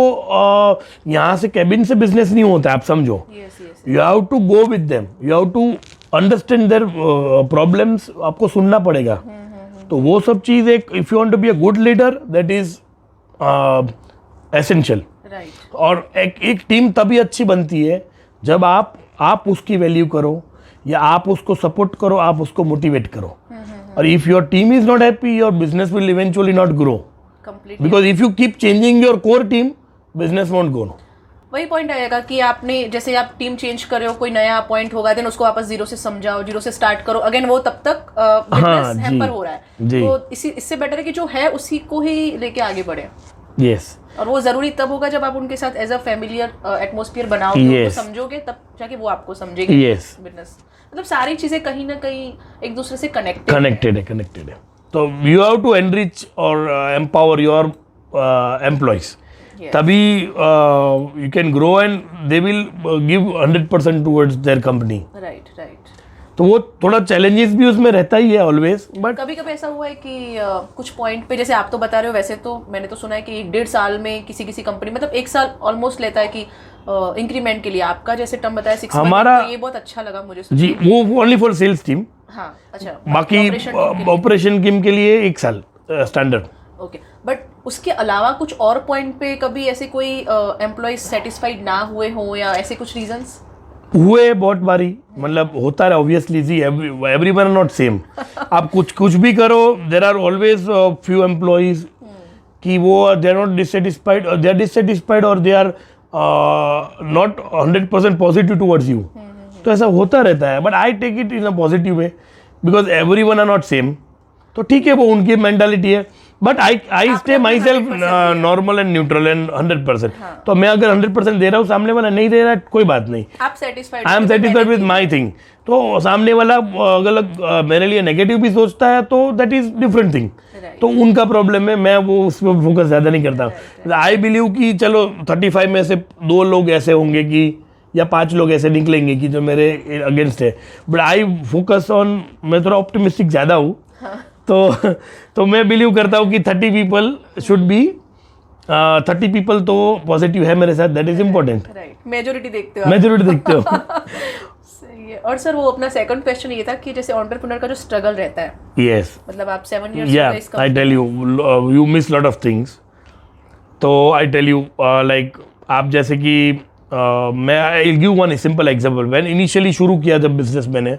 यहाँ से कैबिन से बिजनेस नहीं होता है, आप समझो. You have to go with them, you have to understand their problems. आपको सुनना पड़ेगा. तो वो सब चीज़ एक, if you want to be a good leader, that is essential. Right. और एक टीम तभी अच्छी बनती है जब आप उसकी वैल्यू करो, या आप उसको सपोर्ट करो, आप उसको मोटिवेट करो। और if your team is not happy, your business will eventually not grow, completely. Because if you keep changing your core team, business won't grow. वही पॉइंट आएगा कि आपने जैसे आप टीम चेंज कर रहे हो, कोई नया अपॉइंट होगा, देन उसको वापस जीरो से समझाओ, जीरो से स्टार्ट करो अगेन, वो तब तक बिजनेस हैम्पर हो रहा है। जी। तो इससे बेटर है कि जो है उसी को ही लेके आगे बढ़े। यस। और वो जरूरी तब होगा जब आप उनके साथ एज अ फैमिलियर एटमॉस्फेयर बनाओगे, उनको समझोगे, तब जाके वो आपको समझेंगे। यस। बिजनेस मतलब सारी चीजें कहीं ना कहीं एक दूसरे से कनेक्टेड है। तो यू हैव टू एनरिच और एम्पावर योर एम्प्लॉयज, तभी you can grow and they will give 100% towards their company. Right. तो वो थोड़ा चैलेंजेस भी उसमें रहता ही है ऑलवेज, बट कभी कभी ऐसा हुआ है कि कुछ पॉइंट पे, जैसे आप तो बता रहे हो, वैसे तो मैंने तो सुना है कि 1.5 साल में किसी कंपनी मतलब 1 साल ऑलमोस्ट लेता है कि इंक्रीमेंट के लिए। आपका जैसे टर्म बताया 6 हमारा तो ये बहुत अच्छा लगा मुझे जी, वो ओनली फॉर सेल्स टीम। हाँ, अच्छा। बाकी ऑपरेशन टीम के लिए 1 साल स्टैंडर्ड। ओके, बट उसके अलावा कुछ और पॉइंट पे कभी ऐसे कोई एम्प्लॉय सेटिस्फाइड ना हुए हो, या ऐसे कुछ रीजंस हुए बहुत बारी, मतलब होता है ऑब्वियसली जी, एवरीवन आर नॉट सेम। आप कुछ भी करो, there are always few employees कि वो they are not dissatisfied, they are dissatisfied और they are not 100% positive towards you. तो ऐसा होता रहता है, but I take it in a positive way, because everyone are not same. तो ठीक है, वो उनकी मेंटालिटी है, but I stay myself normal and neutral and 100%। तो मैं अगर 100% दे रहा हूँ, सामने वाला नहीं दे रहा है, कोई बात नहीं, आप satisfied, I am satisfied with my thing. तो सामने वाला अगर मेरे लिए नेगेटिव भी सोचता है तो दैट इज डिफरेंट थिंग, तो उनका प्रॉब्लम है, मैं वो उस पर फोकस ज़्यादा नहीं करता। आई बिलीव कि चलो 35 में से 2 लोग ऐसे होंगे कि, या 5 लोग ऐसे निकलेंगे कि जो मेरे अगेंस्ट है, बट आई फोकस ऑन, मैं थोड़ा ऑप्टिमिस्टिक ज़्यादा हूँ। तो मैं बिलीव करता हूँ कि 30 पीपल शुड बी 30 पीपल तो पॉजिटिव है मेरे साथ, that is important. Right, majority देखते हो, मेजोरिटी देखते हो। सही है। और सर वो अपना सेकंड क्वेश्चन ये था कि जैसे एंटरप्रेन्योर का जो स्ट्रगल रहता है, यस, मतलब आप 7 इयर्स या I tell you, you miss lot of things. तो आई टेल यू लाइक, आप जैसे कि मैं I give one simple example. मैंने इनिशियली शुरू किया जब बिजनेस मैंने,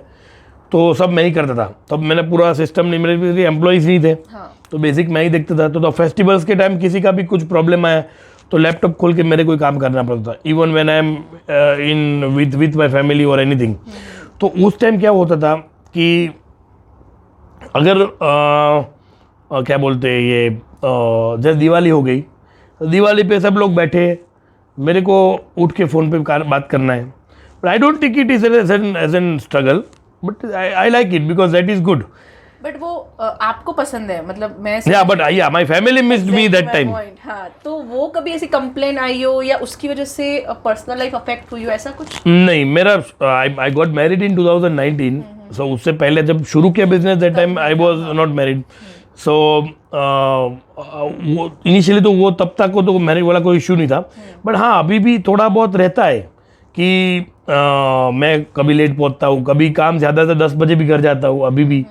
तो सब मैं ही करता था, तब मैंने पूरा सिस्टम नहीं, मेरे एम्प्लॉइज नहीं थे। हाँ। तो बेसिक मैं ही देखता था। तो फेस्टिवल्स के टाइम किसी का भी कुछ प्रॉब्लम आया तो लैपटॉप खोल के मेरे कोई काम करना पड़ता था, even when I am in with my family और एनीथिंग। तो उस टाइम क्या होता था कि अगर क्या बोलते हैं ये, जैसे दिवाली हो गई, तो दिवाली पे सब लोग बैठे, मेरे को उठ के फ़ोन पे बात करना है, but I don't take it as an struggle, but I like it because that is good. But वो आपको पसंद है, मतलब मैं but my family missed me that time. हाँ, तो वो कभी ऐसी कंप्लेन आई हो या उसकी वजह से पर्सनल लाइफ अफेक्ट हुई हो, ऐसा कुछ? नहीं, मेरा आई गॉट मैरिड इन 2019, सो उससे पहले जब शुरू किया business, that time I was not married. So वो इनिशियली तो वो तब तक को तो मैरिज वाला कोई इशू नहीं था, बट हाँ अभी भी थोड़ा बहुत रहता है कि मैं कभी लेट पहुंचता हूँ, कभी काम ज़्यादा से 10 बजे भी घर जाता हूँ अभी भी,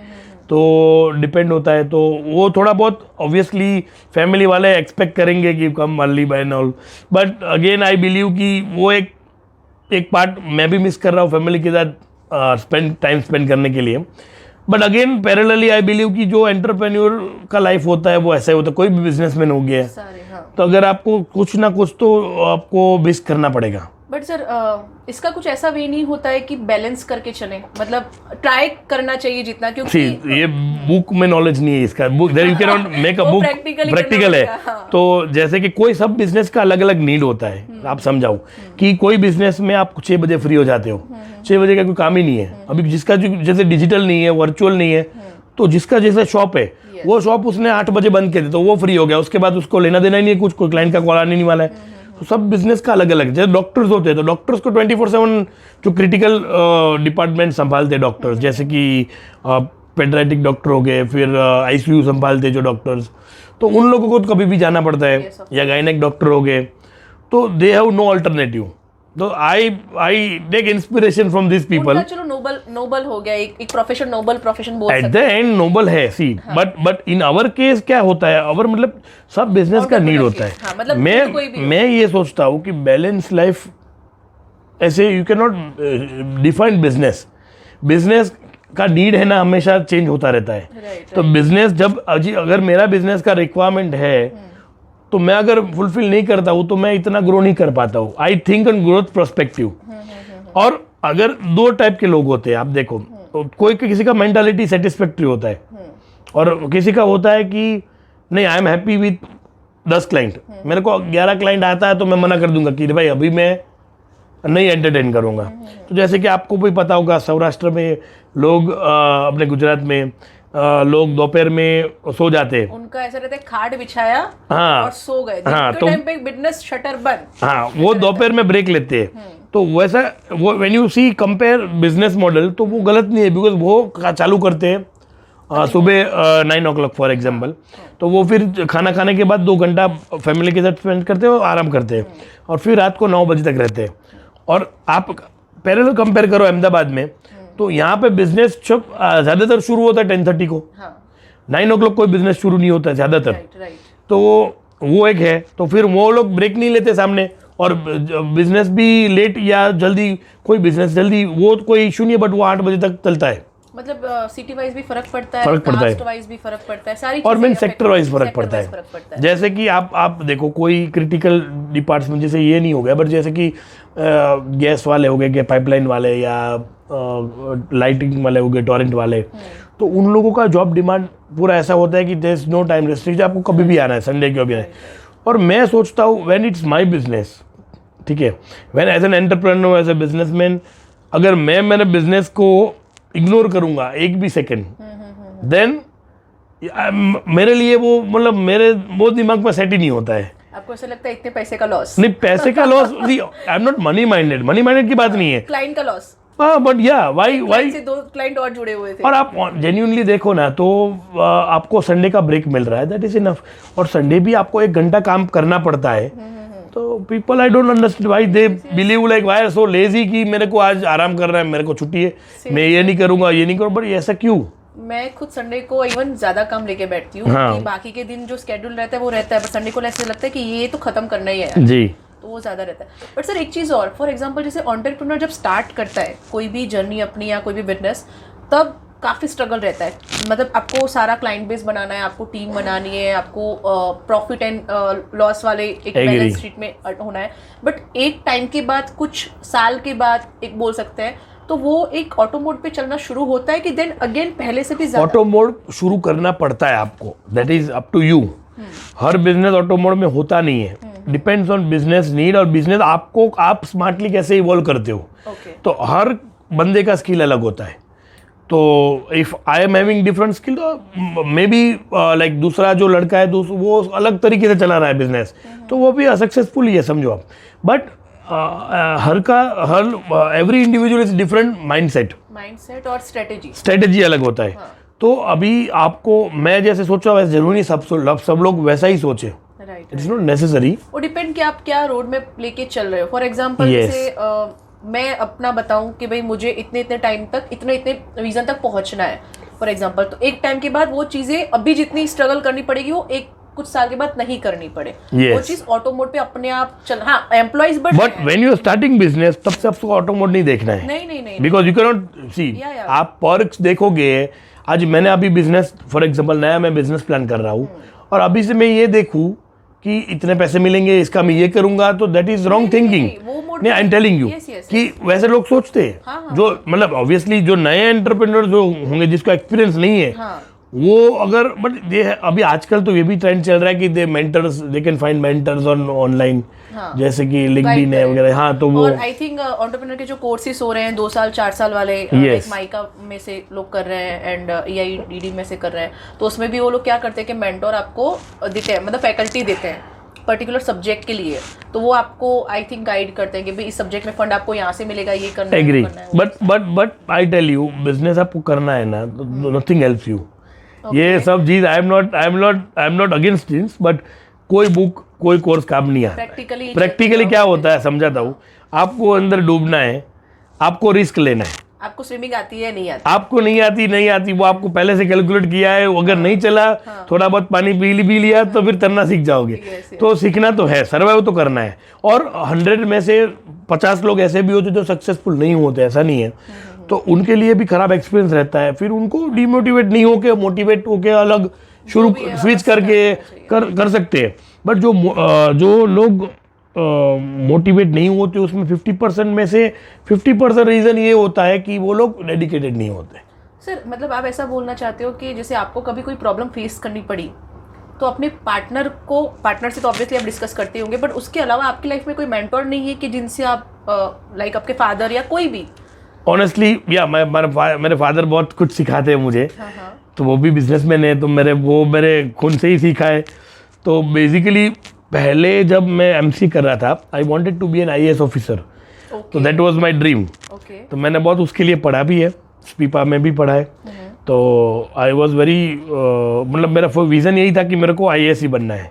तो डिपेंड होता है। तो वो थोड़ा बहुत ऑब्वियसली फैमिली वाले एक्सपेक्ट करेंगे कि come early bye and all, but again I believe कि वो एक पार्ट मैं भी मिस कर रहा हूँ फैमिली के साथ टाइम स्पेंड करने के लिए। But again parallelly I believe कि जो एंटरप्रेन्योर का लाइफ होता है वो ऐसा ही होता है, कोई भी बिजनेसमैन हो गया है, हाँ। तो अगर आपको कुछ ना कुछ तो आपको मिस करना पड़ेगा। बट सर इसका कुछ ऐसा वे नहीं होता है कि बैलेंस करके चले, मतलब ट्राई करना चाहिए जितना, क्योंकि ये बुक में नॉलेज नहीं है इसका, book there you can not make a book, practical है। हाँ। तो जैसे कि कोई सब बिजनेस का अलग अलग नीड होता है, आप समझाओ कि कोई बिजनेस में आप 6 बजे फ्री हो जाते हो, 6 बजे का कोई काम ही नहीं है। अभी जिसका जैसे डिजिटल नहीं है, वर्चुअल नहीं है, तो जिसका जैसे शॉप है वो शॉप उसने 8 बजे बंद कर दी तो वो फ्री हो गया, उसके बाद उसको लेना देना ही नहीं है, कुछ कोई क्लाइंट का कॉल आने नहीं वाला है। तो सब बिजनेस का अलग अलग, जैसे डॉक्टर्स होते हैं तो डॉक्टर्स को 24/7 जो क्रिटिकल डिपार्टमेंट संभालते हैं डॉक्टर्स, जैसे कि पेडियाट्रिक डॉक्टर हो गए, फिर आईसीयू संभालते जो डॉक्टर्स, तो उन लोगों को तो कभी भी जाना पड़ता है, या गायनेक डॉक्टर हो गए, तो दे हैव नो अल्टरनेटिव, तो I take inspiration from this people. उनका चलो नोबल हो गया, एक प्रोफेशन, नोबल प्रोफेशन बोल एट द सकते हैं। एंड नोबल है, see but in our case क्या होता है, अवर मतलब सब बिजनेस का नीड होता है. हाँ, मतलब कोई भी मैं ये सोचता हूँ कि बैलेंस लाइफ ऐसे you can not define business का नीड है ना, हमेशा चेंज होता रहता है. Right, तो बिजनेस जब अगर मेरा बिजनेस का रिक्वायरमेंट है तो मैं अगर फुलफिल नहीं करता हूँ तो मैं इतना ग्रो नहीं कर पाता हूँ. I think on growth perspective. और अगर दो टाइप के लोग होते हैं, आप देखो, तो कोई किसी का मेंटालिटी सेटिस्फैक्ट्री होता है और किसी का होता है कि नहीं, आई एम हैप्पी विथ 10 क्लाइंट. मेरे को 11 क्लाइंट आता है तो मैं मना कर दूंगा कि भाई अभी मैं नहीं एंटरटेन करूंगा. तो जैसे कि आपको भी पता होगा, सौराष्ट्र में लोग अपने गुजरात में लोग दोपहर में सो जाते हैं. उनका ऐसा रहता है, खाट बिछाया हाँ. और सो गए. हाँ, तो टाइम पे बिजनेस शटर बंद. हाँ, वो दोपहर में ब्रेक लेते हैं. तो वैसा वो when you see compare business model, तो वो गलत नहीं है, बिकॉज वो चालू करते हैं सुबह 9 o'clock फॉर एग्जाम्पल. तो वो फिर खाना खाने के बाद 2 घंटा फैमिली के साथ स्पेंड करते हैं और आराम करते हैं और फिर रात को 9 बजे तक रहते हैं. और आप पैरेलल कंपेयर करो अहमदाबाद में, तो यहाँ पे बिजनेस ज़्यादातर शुरू होता है 10:30 को. 9 o'clock कोई बिजनेस शुरू नहीं होता है ज़्यादातर. राइट. तो वो एक है. तो फिर वो लोग ब्रेक नहीं लेते सामने, और बिजनेस भी लेट या जल्दी, कोई बिजनेस जल्दी वो कोई इशू नहीं है, बट वो 8 बजे तक चलता है. मतलब सिटी वाइज भी फर्क पड़ता है, फर्क पड़ता है, कास्ट वाइज भी फर्क पड़ता है, सारी और मेन चीजें सेक्टर वाइज फर्क पड़ता है. जैसे कि आप देखो, कोई क्रिटिकल डिपार्टमेंट, जैसे ये नहीं हो गया, बट जैसे कि गैस वाले हो गए, पाइपलाइन वाले, या लाइटिंग वाले हो गए, टोरेंट वाले, तो उन लोगों का जॉब डिमांड पूरा ऐसा होता है कि there is no time restriction, आपको कभी भी आना है, संडे को भी आना है. और मैं सोचता हूँ व्हेन इट्स माय बिजनेस, ठीक है, when as an entrepreneur, as a businessman, अगर मैं मेरे बिजनेस को इग्नोर करूंगा एक भी सेकंड, देन मेरे लिए वो मतलब मेरे वो दिमाग में सेट ही नहीं होता है. आपको ऐसा लगता है इतने पैसे का लॉस? नहीं, पैसे का loss, I am not money minded की बात नहीं है, क्लाइंट का लॉस. हाँ, बट या वाई से 2 क्लाइंट और जुड़े हुए थे. और आप जेन्युइनली देखो ना, तो आपको संडे का ब्रेक मिल रहा है, दैट इज इनफ. और संडे भी आपको 1 घंटा काम करना पड़ता है. तो people, I don't understand why they believe like why are so lazy कि मेरे को आज आराम करना है, मेरे को छुट्टी है, मैं ये नहीं करूंगा, ये नहीं करूंगा. बट ऐसा क्यों? मैं खुद संडे को इवन ज्यादा काम लेके बैठती हूँ. हाँ. कि बाकी के दिन जो स्केड्यूल रहता है वो रहता है, बट संडे को ऐसे लगता है कि ये तो खत्म करना ही है जी. तो वो ज्यादा रहता है. बट सर एक चीज और, फॉर एग्जांपल जैसे एंटरप्रेन्योर जब स्टार्ट करता है कोई भी जर्नी अपनी या कोई भी बिजनेस, तब काफ़ी स्ट्रगल रहता है. मतलब आपको सारा क्लाइंट बेस बनाना है, आपको टीम बनानी है, आपको प्रॉफिट एंड लॉस वाले एक बैलेंस शीट में होना है. बट एक टाइम के बाद, कुछ साल के बाद, एक बोल सकते हैं, तो वो एक ऑटो मोड पे चलना शुरू होता है कि देन अगेन पहले से भी ज्यादा ऑटो मोड शुरू करना पड़ता है आपको, that is up to you. हर बिजनेस ऑटो मोड में होता नहीं है, डिपेंड्स ऑन बिजनेस नीड और बिजनेस आपको, आप स्मार्टली कैसे इवॉल्व करते हो. तो हर बंदे का स्किल अलग होता है. तो if I am having different skill, तो मे बी लाइक दूसरा जो लड़का है वो अलग तरीके से चला रहा है बिजनेस, तो वो भी सक्सेसफुल ही है, समझो आप. But her every individual is different mindset और स्ट्रेटेजी अलग होता है. हाँ. तो अभी आपको, मैं जैसे सोचा वैसे जरूरी सब लोग वैसा ही सोचे. राइट. It's not necessary. वो डिपेंड कि आप क्या रोड में लेके चल रहे हो. फॉर एग्जांपल जैसे मैं अपना बताऊं कि भाई मुझे इतने टाइम तक, इतने रीजन तक पहुंचना है, फॉर एग्जांपल, तो एक टाइम के बाद वो चीजें अभी जितनी स्ट्रगल करनी पड़ेगी वो एक कुछ साल के बाद नहीं करनी पड़े. वो चीज ऑटो मोड पे अपने आप चल. हाँ, employees but when you are starting business, तब से आपको ऑटो मोड नहीं देखना है. नहीं, because you can not see. आप पर्क्स देखोगे. आज मैंने अभी बिजनेस, फॉर एग्जांपल, नया मैं बिजनेस प्लान कर रहा हूँ, और अभी से मैं ये देखूँ कि इतने पैसे मिलेंगे, इसका मैं ये करूंगा, तो दैट इज रॉन्ग थिंकिंग. नहीं, आई एम टेलिंग यू कि वैसे लोग सोचते हैं. हाँ. जो मतलब ऑब्वियसली जो नए एंटरप्रेन्योर जो होंगे, जिसको एक्सपीरियंस नहीं है, हाँ. वो अगर, बट ये अभी आजकल तो ये भी ट्रेंड चल रहा है कि they can find mentors online, जैसे कि लिंक्डइन है वगैरह. हाँ, तो वो, और आई थिंक एंटरप्रेन्योर के जो कोर्सेज हो रहे हैं 2 साल 4 साल वाले, माइका में से लोग कर रहे हैं एंड EIDD में से कर रहे हैं, तो उसमें भी वो लोग क्या करते हैं कि मेंटोर आपको देते हैं, मतलब फैकल्टी देते हैं पर्टिकुलर सब्जेक्ट के लिए. तो वो आपको आई थिंक गाइड करते हैं कि भाई इस सब्जेक्ट में फंड आपको यहाँ से मिलेगा, ये करना है. Agree. But I tell you, business आपको करना है ना, नथिंग हेल्प्स यू. ये सब चीज आई am not against things, but कोई बुक, कोई कोर्स काम नहीं आता. प्रैक्टिकली क्या होता है समझाता हूँ. आपको अंदर डूबना है, आपको रिस्क लेना है। आपको स्विमिंग आती है नहीं आती? आपको नहीं आती वो आपको पहले से कैलकुलेट किया है। अगर नहीं चला, थोड़ा बहुत पानी पी लिया तो फिर तरना सीख जाओगे। तो सीखना तो है, सर्वाइव तो करना है। और 100 में से 50 लोग ऐसे भी होते जो सक्सेसफुल नहीं होते, ऐसा नहीं है। तो उनके लिए भी खराब एक्सपीरियंस रहता है, फिर उनको डिमोटिवेट नहीं होके मोटिवेट होके अलग शुरू स्विच करके कर सकते हैं। बट जो लोग मोटिवेट नहीं होते, उसमें 50% में से 50% रीज़न ये होता है कि वो लोग डेडिकेटेड नहीं होते। सर मतलब आप ऐसा बोलना चाहते हो कि जैसे आपको कभी कोई प्रॉब्लम फेस करनी पड़ी तो अपने पार्टनर से तो ऑब्वियसली आप डिस्कस करते होंगे, बट उसके अलावा आपकी लाइफ में कोई मेंटोर नहीं है कि जिनसे आप लाइक आपके फादर या कोई भी? ऑनेस्टली या मेरे फादर बहुत कुछ सिखाते हैं मुझे। तो वो भी बिजनेसमैन है, तो मेरे खून से ही सीखा है। तो बेसिकली पहले जब मैं एमसी कर रहा था, I wanted to be an IAS officer. तो दैट वाज माय ड्रीम। तो मैंने बहुत उसके लिए पढ़ा भी है, स्पीपा में भी पढ़ा है। तो आई वाज वेरी मतलब मेरा विज़न यही था कि मेरे को आईएएस ही बनना है।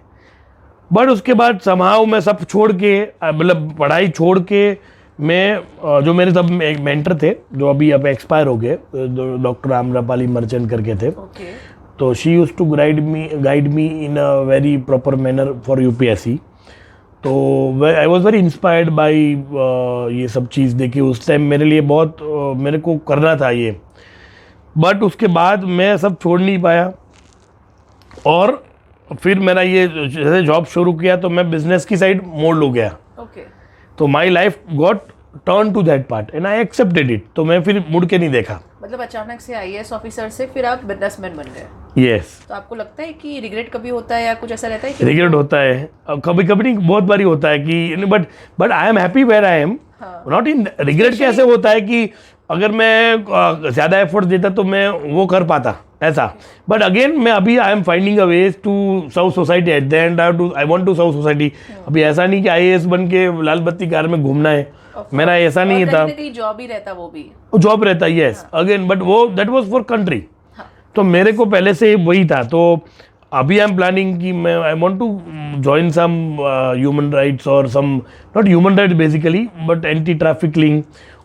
बट उसके बाद समाव मैं सब छोड़ के, मतलब पढ़ाई छोड़ के, मैं जो मेरे सब एक मेंटर थे जो अभी अब एक्सपायर हो गए, डॉक्टर आम्रपाली मर्चेंट करके थे। तो she use to guide me in a very proper manner for UPSC. तो I was very inspired by ये सब चीज़ देखी। उस टाइम मेरे लिए बहुत मेरे को करना था ये। बट उसके बाद मैं सब छोड़ नहीं पाया, और फिर मेरा ये जैसे जॉब शुरू किया तो मैं बिजनेस की साइड मोड़ हो गया। तो my life got turn to that part and I accepted it. तो मैं फिर मुड़ के नहीं देखा। मतलब अचानक से आईएएस ऑफिसर से फिर आप बिजनेसमैन बन गए। यस। तो आपको लगता है कि रिग्रेट कभी होता है या कुछ ऐसा रहता है कि? रिग्रेट होता है, कभी कभी नहीं, बहुत बारी होता है कि but I am happy where I am. Not in regret. कैसे होता है कि अगर मैं ज़्यादा एफर्ट देता तो मैं वो कर पाता, ऐसा। बट अगेन मैं अभी I am finding a ways to serve society. At the end I want to serve society. अभी ऐसा नहीं कि आईएएस बन के लाल बत्ती कार में घूमना है, मेरा ऐसा नहीं था। जॉब ही रहता, वो भी जॉब रहता, यस अगेन। बट वो दैट वाज फॉर कंट्री। तो मेरे को पहले से वही था। तो अभी आई एम प्लानिंग कि मैं I want to join some human rights और some not human rights basically but anti trafficking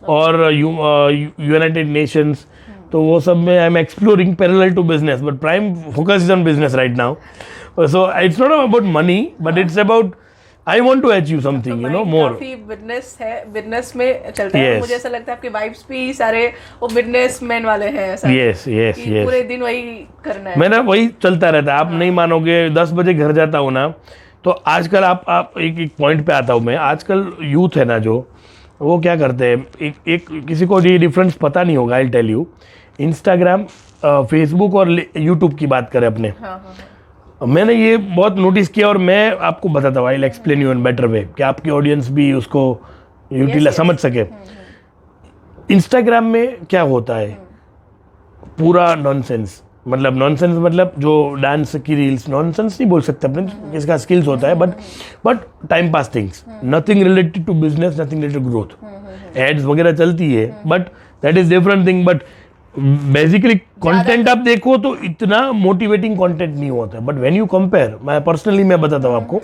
और यूनाइटेड नेशंस। तो वो सब में I am exploring parallel to business, but prime focus is on business right now. So it's not about money but it's about I want to achieve something, you know, more. काफी business है, business में चलता है। मुझे ऐसा लगता है आपके वाइब्स भी सारे वो बिजनेसमैन वाले हैं ऐसा। Yes. पूरे दिन वही करना है। मेरा वही चलता रहता है। आप नहीं मानोगे, 10 बजे घर जाता हूँ ना, तो आजकल आप एक पॉइंट पे आता हूँ मैं। आजकल यूथ है ना जो, वो क्या करते हैं, एक किसी को ये डिफरेंस पता नहीं होगा। I tell you, Instagram, Facebook और यूट्यूब की बात करें अपने। मैंने ये बहुत नोटिस किया और मैं आपको बताता हूँ, I will explain you in better way कि आपकी ऑडियंस भी उसको यूटिलाइज समझ सके। इंस्टाग्राम में क्या होता है, पूरा नॉनसेंस। मतलब जो डांस की रील्स, नॉनसेंस नहीं बोल सकते अपने, इसका स्किल्स होता है, but time pass things, nothing related to business, nothing related to growth. Ads वगैरह चलती है but that is different thing. But basically content आप देखो तो इतना मोटिवेटिंग कंटेंट नहीं होता है। बट व्हेन यू कंपेयर, मैं पर्सनली मैं बताता हूँ आपको,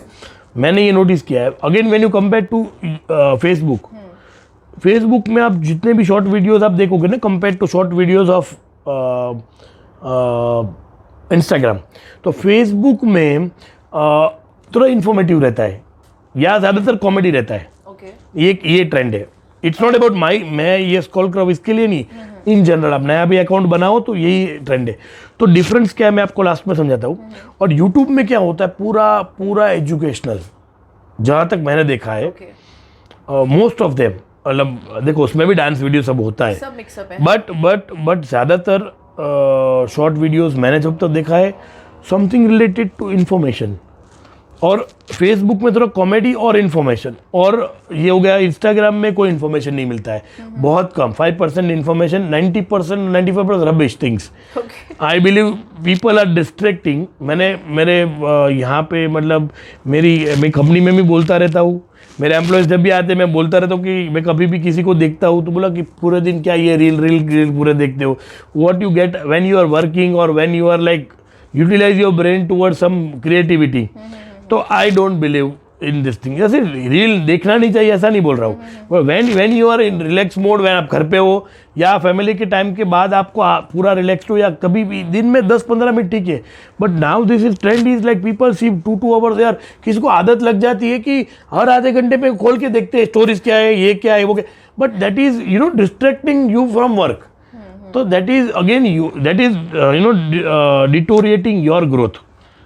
मैंने ये नोटिस किया है। Again when you compare to Facebook में आप जितने भी शॉर्ट वीडियोस आप देखोगे ना, compare to short videos of Instagram, तो फेसबुक में थोड़ा इन्फॉर्मेटिव रहता है या ज़्यादातर कॉमेडी रहता है। ये ट्रेंड है। इट्स नॉट अबाउट मैं ये स्क्रॉल कर इसके लिए नहीं, इन जनरल आप नया भी अकाउंट बनाओ तो यही ट्रेंड है। तो डिफरेंस क्या है मैं आपको लास्ट में समझाता हूँ। और यूट्यूब में क्या होता है, पूरा एजुकेशनल, जहाँ तक मैंने देखा है, मोस्ट ऑफ देम। मतलब देखो उसमें भी डांस वीडियो सब होता है, सब मिक्सअप है। बट ज़्यादातर शॉर्ट वीडियोस मैंने जब तक देखा है समथिंग रिलेटेड टू इन्फॉर्मेशन। और फेसबुक में थोड़ा कॉमेडी और इन्फॉर्मेशन, और ये हो गया। इंस्टाग्राम में कोई इन्फॉर्मेशन नहीं मिलता है, बहुत कम, 5% information, 90% 95% rubbish things. I believe people are distracting. मेरे यहाँ पे मतलब मेरी कंपनी में भी बोलता रहता हूँ, मेरे एम्प्लॉयज़ जब भी आते हैं मैं बोलता रहता हूँ कि मैं कभी भी किसी को देखता हूँ तो बोला कि पूरे दिन क्या ये रील पूरे देखते हो। What you get when you are working और when you are like utilise your brain toward some creativity. तो I don't believe in this thing. जैसे रील देखना नहीं चाहिए ऐसा नहीं बोल रहा हूँ, when you are in relax mode, when आप घर पे हो या फैमिली के टाइम के बाद आपको पूरा रिलैक्स हो, या कभी भी दिन में 10-15 मिनट ठीक है, but now this is trend is like people see 2 hours यार। किसी को आदत लग जाती है कि हर आधे घंटे में खोल के देखते हैं स्टोरीज क्या है, ये क्या है, वो क्या, but that is you know distracting you from work. तो that is again that is deteriorating your growth,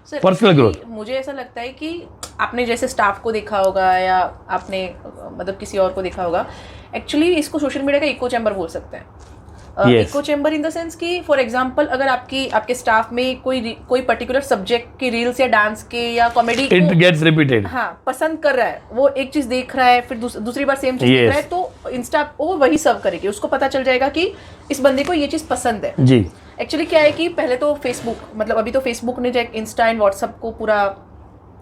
personal growth. मुझे ऐसा लगता है कि आपने जैसे स्टाफ को देखा होगा या आपने मतलब किसी और को देखा होगा, एक्चुअली इसको सोशल मीडिया का इको चैम्बर बोल सकते हैं। Echo chamber in the sense कि फॉर एग्जांपल अगर आपके स्टाफ में कोई पर्टिकुलर सब्जेक्ट की रील्स या डांस के या कॉमेडी इट गेट्स रिपीटेड, हाँ पसंद कर रहा है, वो एक चीज देख रहा है फिर दूसरी बार सेम चीज देख रहा है, तो इंस्टा वो वही सर्व करेगी, उसको पता चल जाएगा कि इस बंदे को ये चीज पसंद है जी। एक्चुअली क्या है कि पहले तो फेसबुक, मतलब अभी तो फेसबुक ने जो इंस्टा एंड व्हाट्सएप को पूरा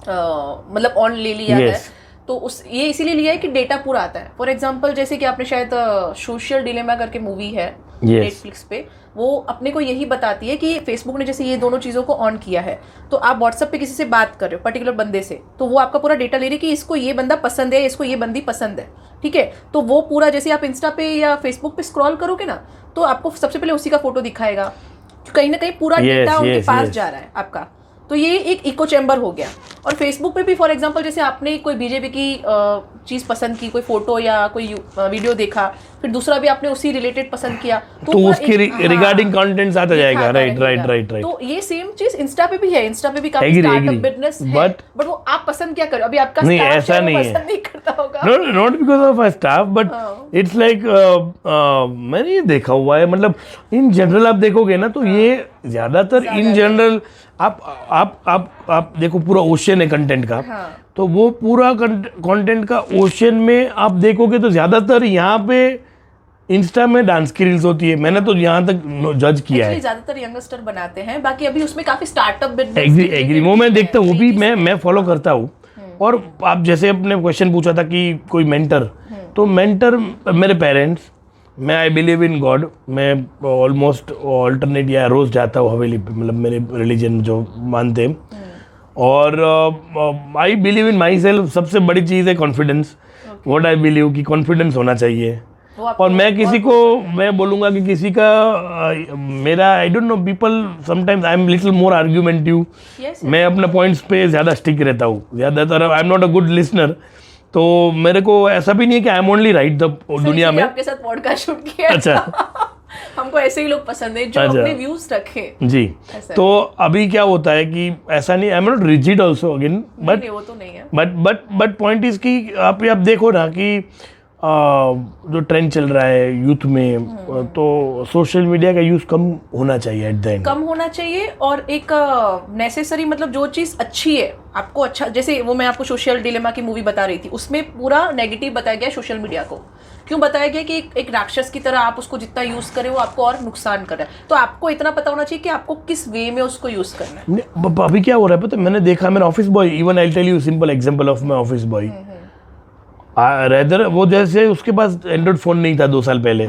मतलब ऑन ले लिया है, तो ये इसीलिए लिया है कि डेटा पूरा आता है। फॉर एग्जांपल जैसे कि आपने शायद सोशल डिलेमा करके मूवी है नेटफ्लिक्स पे, वो अपने को यही बताती है कि फेसबुक ने जैसे ये दोनों चीज़ों को ऑन किया है, तो आप व्हाट्सएप पे किसी से बात कर रहे हो पर्टिकुलर बंदे से, तो वो आपका पूरा डेटा ले रही है कि इसको ये बंदा पसंद है, इसको ये बंदी पसंद है, ठीक है। तो वो पूरा जैसे आप इंस्टा पे या फेसबुक पे स्क्रॉल करोगे ना, तो आपको सबसे पहले उसी का फोटो दिखाएगा, कहीं ना कहीं पूरा डेटा उनके पास जा रहा है आपका। तो ये एक इको चैम्बर हो गया। और फेसबुक पे भी फॉर एग्जांपल जैसे आपने कोई बीजेपी की चीज़ पसंद की, कोई फोटो या कोई वीडियो देखा, फिर दूसरा भी आपने उसी रिलेटेड पसंद किया, तो उसके रिगार्डिंग कंटेंट्स आता जाएगा। राइट। तो ये सेम चीज इंस्टा पे भी है, इंस्टा पे भी काफी स्टार्टअप बिजनेस है, बट वो आप पसंद क्या करो, अभी आपका नहीं स्टाफ ऐसा नहीं है, पसंद नहीं करता होगा, not because of a staff, but it's like मैंने ये देखा हुआ है, मतलब इन जनरल आप देखोगे ना तो ये ज्यादातर इन जनरल आप देखो पूरा ओशन है कंटेंट का, तो वो पूरा कंटेंट का ओशन में आप देखोगे तो ज्यादातर यहाँ पे इंस्टा में डांस की रील्स होती है। मैंने तो यहाँ तक जज किया है, ज्यादातर यंगस्टर बनाते हैं, बाकी अभी उसमें काफी स्टार्टअप बिजनेस एग्री वो मैं देखता हूँ, वो भी मैं फॉलो करता हूँ। और आप जैसे अपने क्वेश्चन पूछा था कि कोई मेंटर, तो मेंटर मेरे पेरेंट्स, मैं आई बिलीव इन गॉड, मैं ऑलमोस्ट ऑल्टरनेट या रोज़ जाता हूँ हवेली पे, मतलब मेरे रिलीजन जो मानते हैं, और I believe in my self. सबसे बड़ी चीज़ है कॉन्फिडेंस, व्हाट आई बिलीव कि कॉन्फिडेंस होना चाहिए। और मैं किसी को मैं बोलूँगा कि किसी का मेरा I don't know, people sometimes I am little more argumentative, मैं अपने पॉइंट्स पे ज़्यादा स्टिक रहता हूँ, ज़्यादातर I am not a good listener, तो मेरे को ऐसा भी नहीं है कि I am only right the दुनिया में। आपके साथ पॉडकास्ट शूट किया। अच्छा हमको ऐसे ही लोग पसंद है जो अपने व्यूज रखें जी। तो अभी क्या होता है कि ऐसा नहीं, आई am not rigid also again, but वो तो नहीं है, बट पॉइंट इज कि आप देखो ना कि जो ट्रेंड चल रहा है यूथ में, तो सोशल मीडिया का यूज कम होना चाहिए, एट द एंड कम होना चाहिए। और एक नेसेसरी, मतलब जो चीज़ अच्छी है आपको, अच्छा जैसे वो मैं आपको सोशल डिलेमा की मूवी बता रही थी, उसमें पूरा नेगेटिव बताया गया सोशल मीडिया को। क्यों बताया गया कि एक राक्षस की तरह आप उसको जितना यूज करें वो आपको और नुकसान कर रहा है, तो आपको इतना पता होना चाहिए कि आपको किस वे में उसको यूज करना है। अभी क्या हो रहा है पता है, मैंने देखा, मेरा office boy, even I tell you simple example of my office boy, rather वो जैसे उसके पास एंड्रॉइड फोन नहीं था 2 साल पहले,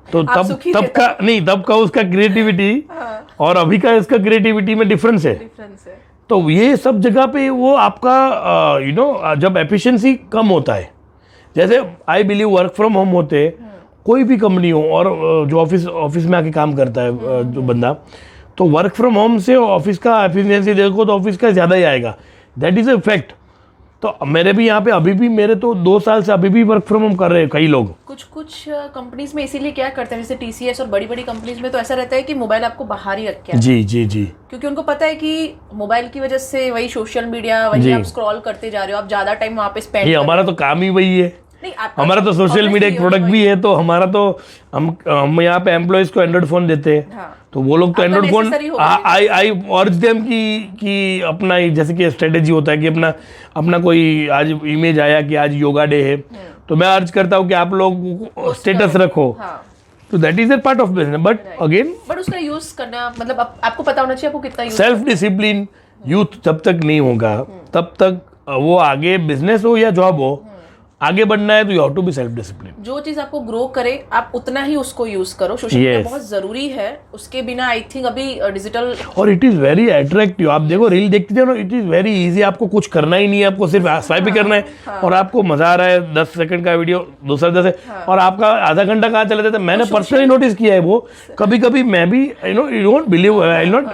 तो तब का उसका क्रिएटिविटी और अभी का इसका क्रिएटिविटी में डिफरेंस है। तो ये सब जगह पे वो आपका यू नो जब एफिशिएंसी कम होता है, जैसे I believe work from home होते, कोई भी कंपनी हो और जो ऑफिस में आके काम करता है जो बंदा, तो वर्क फ्रॉम होम से ऑफिस का एफिशिएंसी देखो तो ऑफिस का ज़्यादा ही आएगा, दैट इज़ अ फैक्ट। तो मेरे भी यहाँ पे अभी भी मेरे तो 2 साल से अभी भी वर्क फ्रॉम होम कर रहे हैं कई लोग। कुछ कंपनीज में इसीलिए क्या करते हैं, जैसे टीसीएस और बड़ी कंपनीज में तो ऐसा रहता है कि मोबाइल आपको बाहर ही रख के, जी, क्योंकि उनको पता है कि मोबाइल की वजह से वही सोशल मीडिया, वही आप स्क्रॉल करते जा रहे हो, आप ज्यादा टाइम वहाँ पे स्पेंड, हमारा तो काम ही वही है, हमारा तो सोशल मीडिया एक प्रोडक्ट भी है, तो हमारा तो हम यहाँ पे एम्प्लॉयज को एंड्रॉइड फोन देते हैं, तो वो लोग तो एंड्रॉइड फोन, आई अर्ज देम कि अपना जैसे कि स्ट्रेटेजी होता है कि अपना कोई आज इमेज आया कि आज योगा डे है, तो मैं अर्ज करता हूँ कि आप लोग स्टेटस रखो, तो that is a part of business, but again उसका यूज करना, मतलब आपको पता होना चाहिए आपको कितना यूज। सेल्फ डिसिप्लिन यूथ जब तक नहीं होगा तब तक वो आगे बिजनेस हो या जॉब हो, आगे बढ़ना है तो you have to be self discipline. जो चीज आपको ग्रो करे आप उतना ही उसको यूज करो। Social media Yes. बहुत जरूरी है, उसके बिना आई थिंक अभी डिजिटल और इट इज़ वेरी अट्रैक्टिव। आप देखो रील देखते जाओ ना, इट इज़ वेरी इजी, आपको कुछ करना ही नहीं है, आपको सिर्फ स्वाइप ही करना है और आपको मजा आ रहा है। 10 सेकंड का वीडियो दूसरा 10 है और आपका आधा घंटा कहाँ चला जाता है। मैंने पर्सनली नोटिस किया है वो। कभी कभी मैं भी you don't believe, I not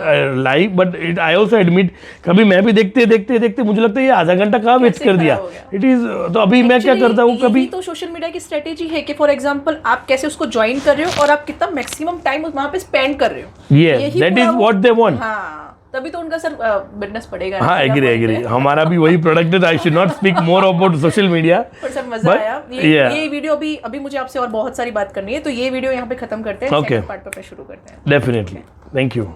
lie, but it I also admit, कभी मैं भी देखते देखते देखते मुझे लगता है ये आधा घंटा कहाँ वेस्ट कर दिया। इट इज तो अभी मैं क्या करता हूँ, कभी तो सोशल मीडिया की स्ट्रेटेजी है कि फॉर एग्जांपल आप कैसे उसको ज्वाइन कर रहे हो और आप कितना मैक्सिमम टाइम वहां पे स्पेंड कर रहे हो। यस, यही दैट पूरा इज वो- व्हाट दे वांट। हाँ, तभी तो उनका सर बिजनेस पड़ेगा। हाँ, एग्री हमारा भी वही प्रोडक्ट है। I should not speak more about social media. पर सर मजा But, आया। yeah. ये वीडियो अभी मुझे आपसे और बहुत सारी बात करनी है, तो ये वीडियो यहाँ पे खत्म करते हैं। Okay. सेकंड पार्ट पे शुरू करते हैं। Definitely, thank you.